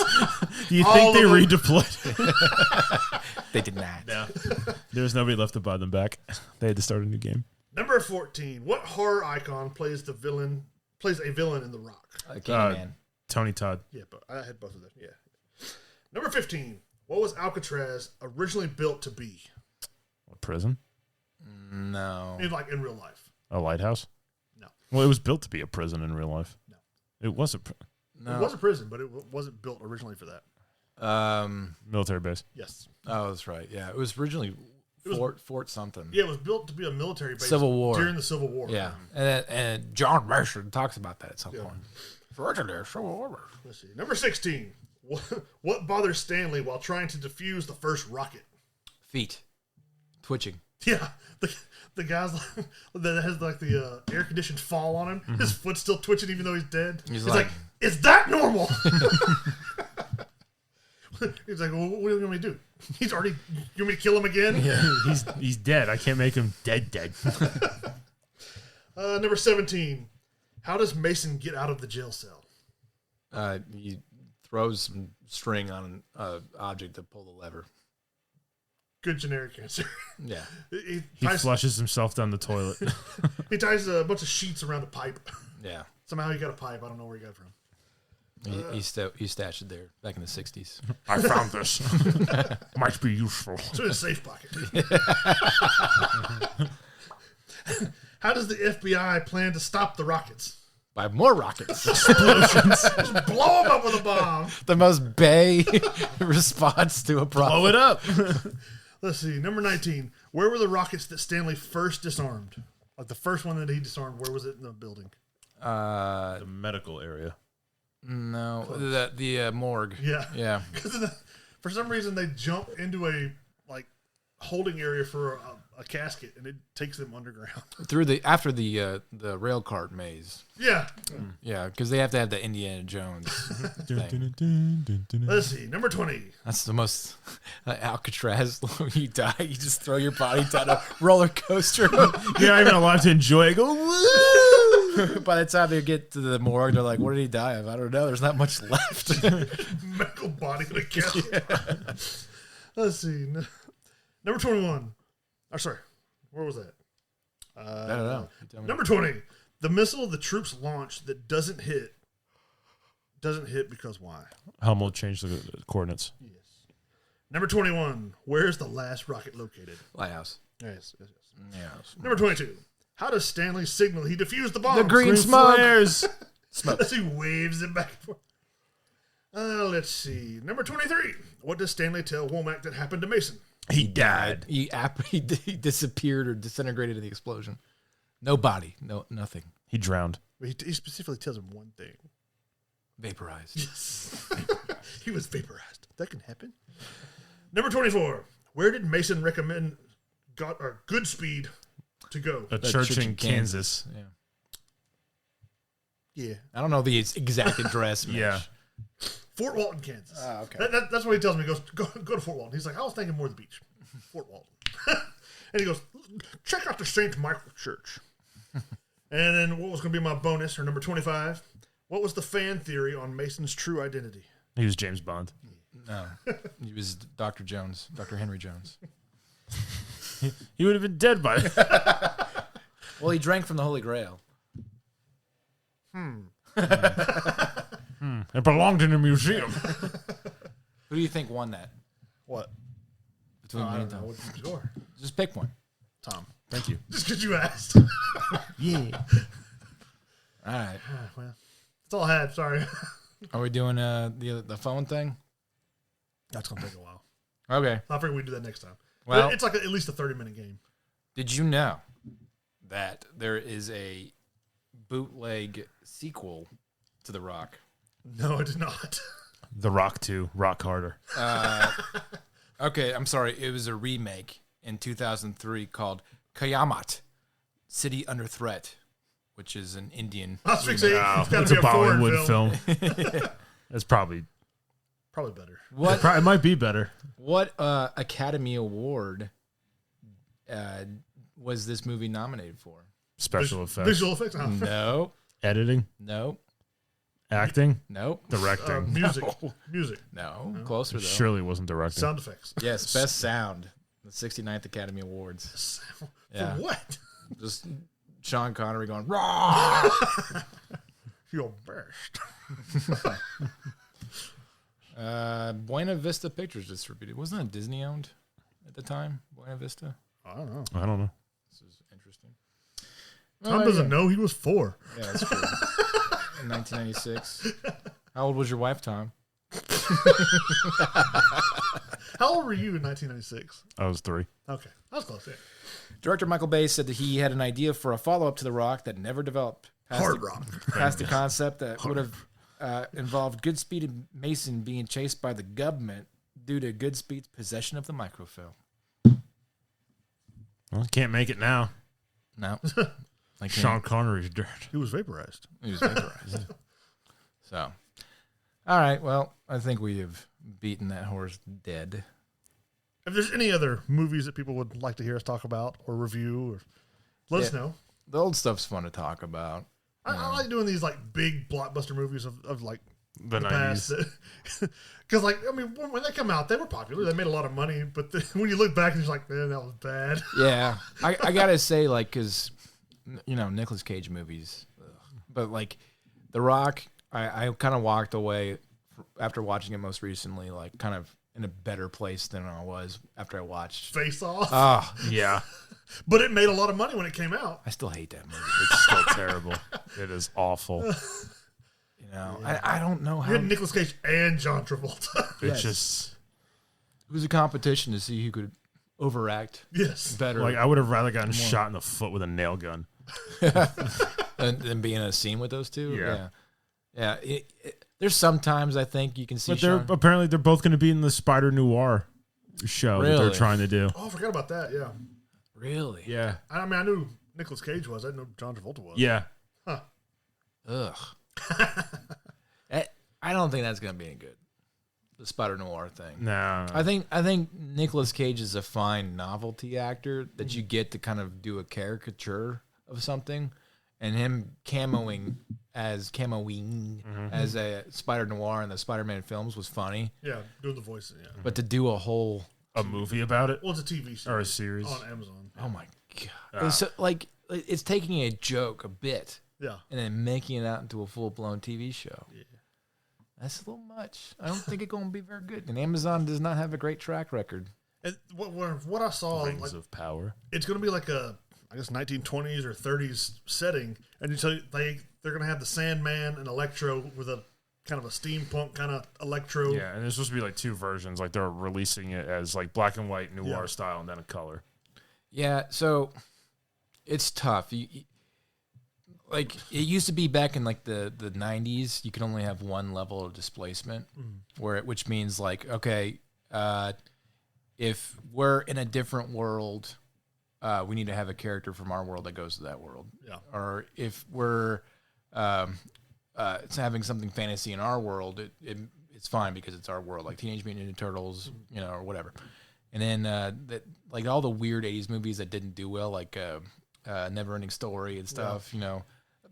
Do you All think they of them. redeployed? They did not. No. There was nobody left to buy them back. They had to start a new game. Number 14. What horror icon plays a villain in The Rock? Candyman. Tony Todd. Yeah, but I had both of them. Yeah. Number 15. What was Alcatraz originally built to be? A prison? No. In real life. A lighthouse? No. Well, it was built to be a prison in real life. No. It was a It was a prison, but it wasn't built originally for that. military base. Yes. Oh, that's right. Yeah, it was originally Fort something. Yeah, it was built to be a military base. Civil War. During the Civil War. Yeah, and John Mason talks about that at some point. Let's see. Number 16. What bothers Stanley while trying to defuse the first rocket? Feet twitching. Yeah, the guy's that has like the air conditioned fall on him. His foot's still twitching even though he's dead. He's He's like- like, is that normal? He's like, well, what do you want me to do? He's already. You want me to kill him again? Yeah, he's dead. I can't make him dead. Number 17. How does Mason get out of the jail cell? He throws some string on an object to pull the lever. Good generic answer. Yeah. He He ties, flushes himself down the toilet. he ties a bunch of sheets around a pipe. Yeah. Somehow he got a pipe. I don't know where he got it from. He stashed it there back in the 60s. I found this. Might be useful. It's in his safe pocket. How does the FBI plan to stop the rockets? By more rockets. Explosions. Blow them up with a bomb. The most Bay response to a problem. Blow it up. Let's see. Number 19. Where were the rockets that Stanley first disarmed? Like the first one that he disarmed, where was it in the building? The medical area. No, the morgue. Yeah. Yeah. Because for some reason they jump into a holding area for a casket, and it takes them underground. After the rail cart maze. Yeah. Yeah, because they have to have the Indiana Jones thing. Let's see. Number 20. That's the most Alcatraz. You die, you just throw your body down a roller coaster. You're not even allowed to enjoy it. Go, woo! By the time they get to the morgue, they're like, what did he die of? I don't know. There's not much left. Medical body in a casket. Yeah. Let's see. Number 21. Oh, sorry. Where was that? I don't know. Number 20. The missile the troops launch that doesn't hit because why? Hummel changed the coordinates. Yes. Number 21. Where's the last rocket located? Lighthouse. Yes. Yes. Number 22. How does Stanley signal he defused the bomb? The green smoke. Smoke. As he waves it back and forth. Let's see. Number 23. What does Stanley tell Womack that happened to Mason? He died. He disappeared or disintegrated in the explosion. No body. No nothing. He drowned. He specifically tells him one thing. Vaporized. Yes. He was vaporized. That can happen. Number 24. Where did Mason recommend good speed to go? A church in Kansas. Yeah. I don't know the exact address. Yeah. Fort Walton, Kansas. Okay. That's what he tells me. He goes, go to Fort Walton. He's like, I was thinking more of the beach. Fort Walton. And he goes, check out the St. Michael Church. And then what was going to be my bonus, or number 25? What was the fan theory on Mason's true identity? He was James Bond. No. He was Dr. Jones. Dr. Henry Jones. He would have been dead by now. Well, he drank from the Holy Grail. It belonged in a museum. Who do you think won that? What? Between I me don't and know. Tom. Sure. Just pick one. Tom. Thank you. Just because you asked. Yeah. All right. Well, that's all I had. Sorry. Are we doing the phone thing? That's going to take a while. Okay. I figure we do that next time. Well, it's like at least a 30-minute game. Did you know that there is a bootleg sequel to The Rock? No, I did not. The Rock 2, Rock Harder. Okay, I'm sorry. It was a remake in 2003 called Qiyamat, City Under Threat, which is an Indian. I was fixing it's got It's to a be a foreign Bollywood film. It's probably better. it might be better. What Academy Award was this movie nominated for? Special effects. Visual effects. Oh. No. Editing. No. Acting. No. Directing. Music. Music. No. Closer, though. Surely it wasn't directing. Sound effects. Yes, Best Sound. The 69th Academy Awards. For Yeah. what? Just Sean Connery going, raw! You're burst. Buena Vista Pictures distributed. Wasn't it Disney owned at the time? Buena Vista? I don't know. I don't know. This is interesting. Tom doesn't know he was 4. Yeah, that's true. In 1996. How old was your wife, Tom? How old were you in 1996? I was 3. Okay. That was close. Yeah. Director Michael Bay said that he had an idea for a follow-up to The Rock that never developed. Hard Rock. Past the concept that would have involved Goodspeed and Mason being chased by the government due to Goodspeed's possession of the microfilm. Well, can't make it now. No. Sean Connery's dead. He was vaporized. He was vaporized. So, all right. Well, I think we have beaten that horse dead. If there's any other movies that people would like to hear us talk about or review, or let us know. The old stuff's fun to talk about. I like doing these like big blockbuster movies of like The 90s. Because like I mean when they come out they were popular, they made a lot of money, but when you look back and you're like, man, that was bad. Yeah, I gotta say, like, because Nicolas Cage movies, but like The Rock, I kind of walked away after watching it most recently, like kind of in a better place than I was after I watched Face Off. Oh, Yeah. But it made a lot of money when it came out. I still hate that movie. It's still terrible. It is awful. I don't know You how. had Nicolas Cage and John Travolta. It's just It was a competition to see who could overact Yes. better, like I would have rather gotten shot in the foot with a nail gun. than be in a scene with those two. Yeah. There's sometimes I think you can see. But they're both going to be in the Spider Noir show that Really? they're trying to do. Oh, I forgot about that. Yeah. Really? Yeah. I mean, I knew Nicolas Cage was. I didn't know John Travolta was. Yeah. Huh. Ugh. I don't think that's gonna be any good. The Spider Noir thing. No. I think Nicolas Cage is a fine novelty actor that you get to kind of do a caricature of something, and him camoing as a Spider Noir in the Spider-Man films was funny. Yeah, doing the voices. Yeah. But to do a whole a movie about it Well, it's a TV show or a series. on Amazon. oh my god, it's so, like it's taking a joke, a bit, Yeah. and then making it out into a full-blown TV show. Yeah. That's a little much. I don't think it's going to be very good. And Amazon does not have a great track record. And what I saw, Rings like, of Power. it's going to be like a, I guess, 1920s or 30s setting, and you tell they're going to have the Sandman and Electro with a kind of a steampunk kind of Electro. Yeah, and there's supposed to be like two versions. Like they're releasing it as like black and white noir Yeah. style, and then a color. Yeah, so it's tough. Like it used to be back in like the 90s, you could only have one level of displacement, which means like, okay, if we're in a different world, we need to have a character from our world that goes to that world. Yeah. Or if we're having something fantasy in our world, it's fine because it's our world, like Teenage Mutant Ninja Turtles, or whatever. And then like all the weird 80s movies that didn't do well, like Never Ending Story and stuff,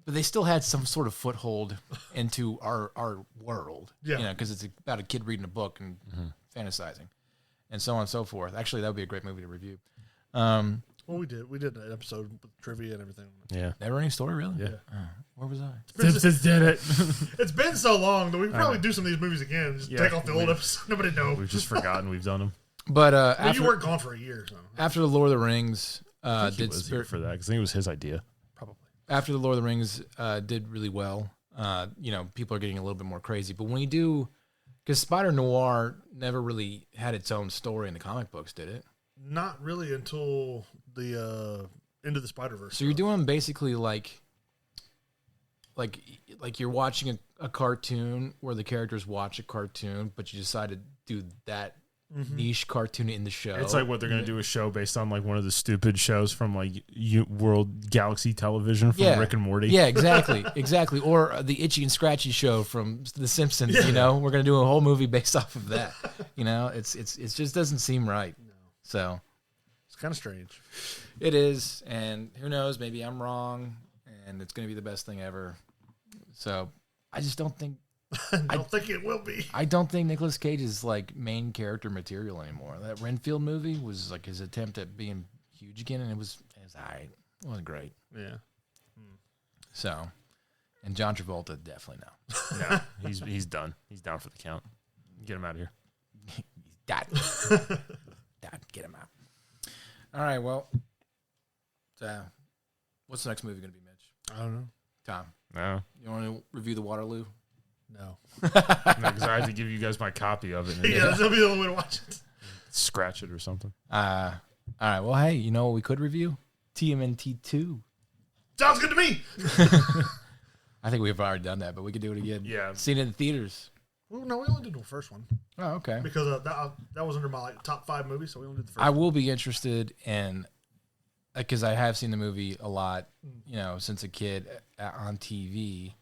but they still had some sort of foothold into our world, because it's about a kid reading a book and fantasizing, and so on and so forth. Actually, that would be a great movie to review. Well, we did an episode with trivia and everything. Yeah. Never Ending Story, really? Yeah. Where was I? Simpsons did it. It's been so long that we can probably do some of these movies again. Just take off the old episode. Nobody knows. We've just forgotten we've done them. But Well, after you weren't gone for a year, so. after the Lord of the Rings He was here for that because I think it was his idea. Probably. after the Lord of the Rings did really well, people are getting a little bit more crazy. But when you do, because Spider Noir never really had its own story in the comic books, did it? Not really until the Into the Spider-Verse. So you're doing basically like you're watching a cartoon where the characters watch a cartoon, but you decide to do that niche cartoon in the show. It's like what they're gonna do a show based on like one of the stupid shows from like World Galaxy Television from Rick and Morty. Yeah, exactly. Or the Itchy and Scratchy show from The Simpsons. We're gonna do a whole movie based off of that. It just doesn't seem right. No. So It's kind of strange. it is, and who knows? Maybe I'm wrong, and it's gonna be the best thing ever. So I just don't think. I don't think it will be. I don't think Nicolas Cage is like main character material anymore. That Renfield movie was like his attempt at being huge again, and it was all right. It wasn't great. Yeah. So, and John Travolta definitely no. No, he's done. He's down for the count. Get him out of here. Dad, get him out. All right. Well, what's the next movie going to be, Mitch? I don't know. Tom, No, you want to review the Waterloo? No. because I have to give you guys my copy of it. And Yeah, that'll be the only way to watch it. scratch it or something. All right. Well, hey, you know what we could review? TMNT 2. Sounds good to me. I think we've already done that, but we could do it again. Yeah. Seen it in theaters. Well, no, we only did the first one Oh, okay. because that was under my top 5 movies, so we only did the first I one. will be interested in, because I have seen the movie a lot, since a kid on TV.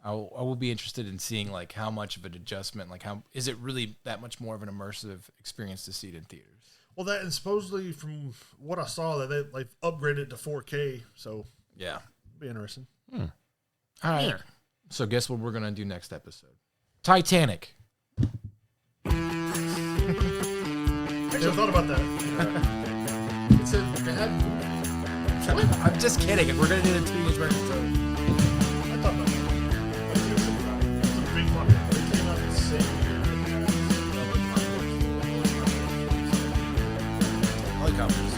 I will be interested in seeing like how much of an adjustment, like how is it really that much more of an immersive experience to see it in theaters? Well, that and supposedly from what I saw that they upgraded it to 4K, so Yeah. it'll be interesting. All right. So guess what we're gonna do next episode? Titanic. Actually, I thought about that. It said bad. I'm just kidding. We're gonna do the Teenage Mutant Ninja Turtles. I thought about that. It's a big one. It came out the same year. Helicopters.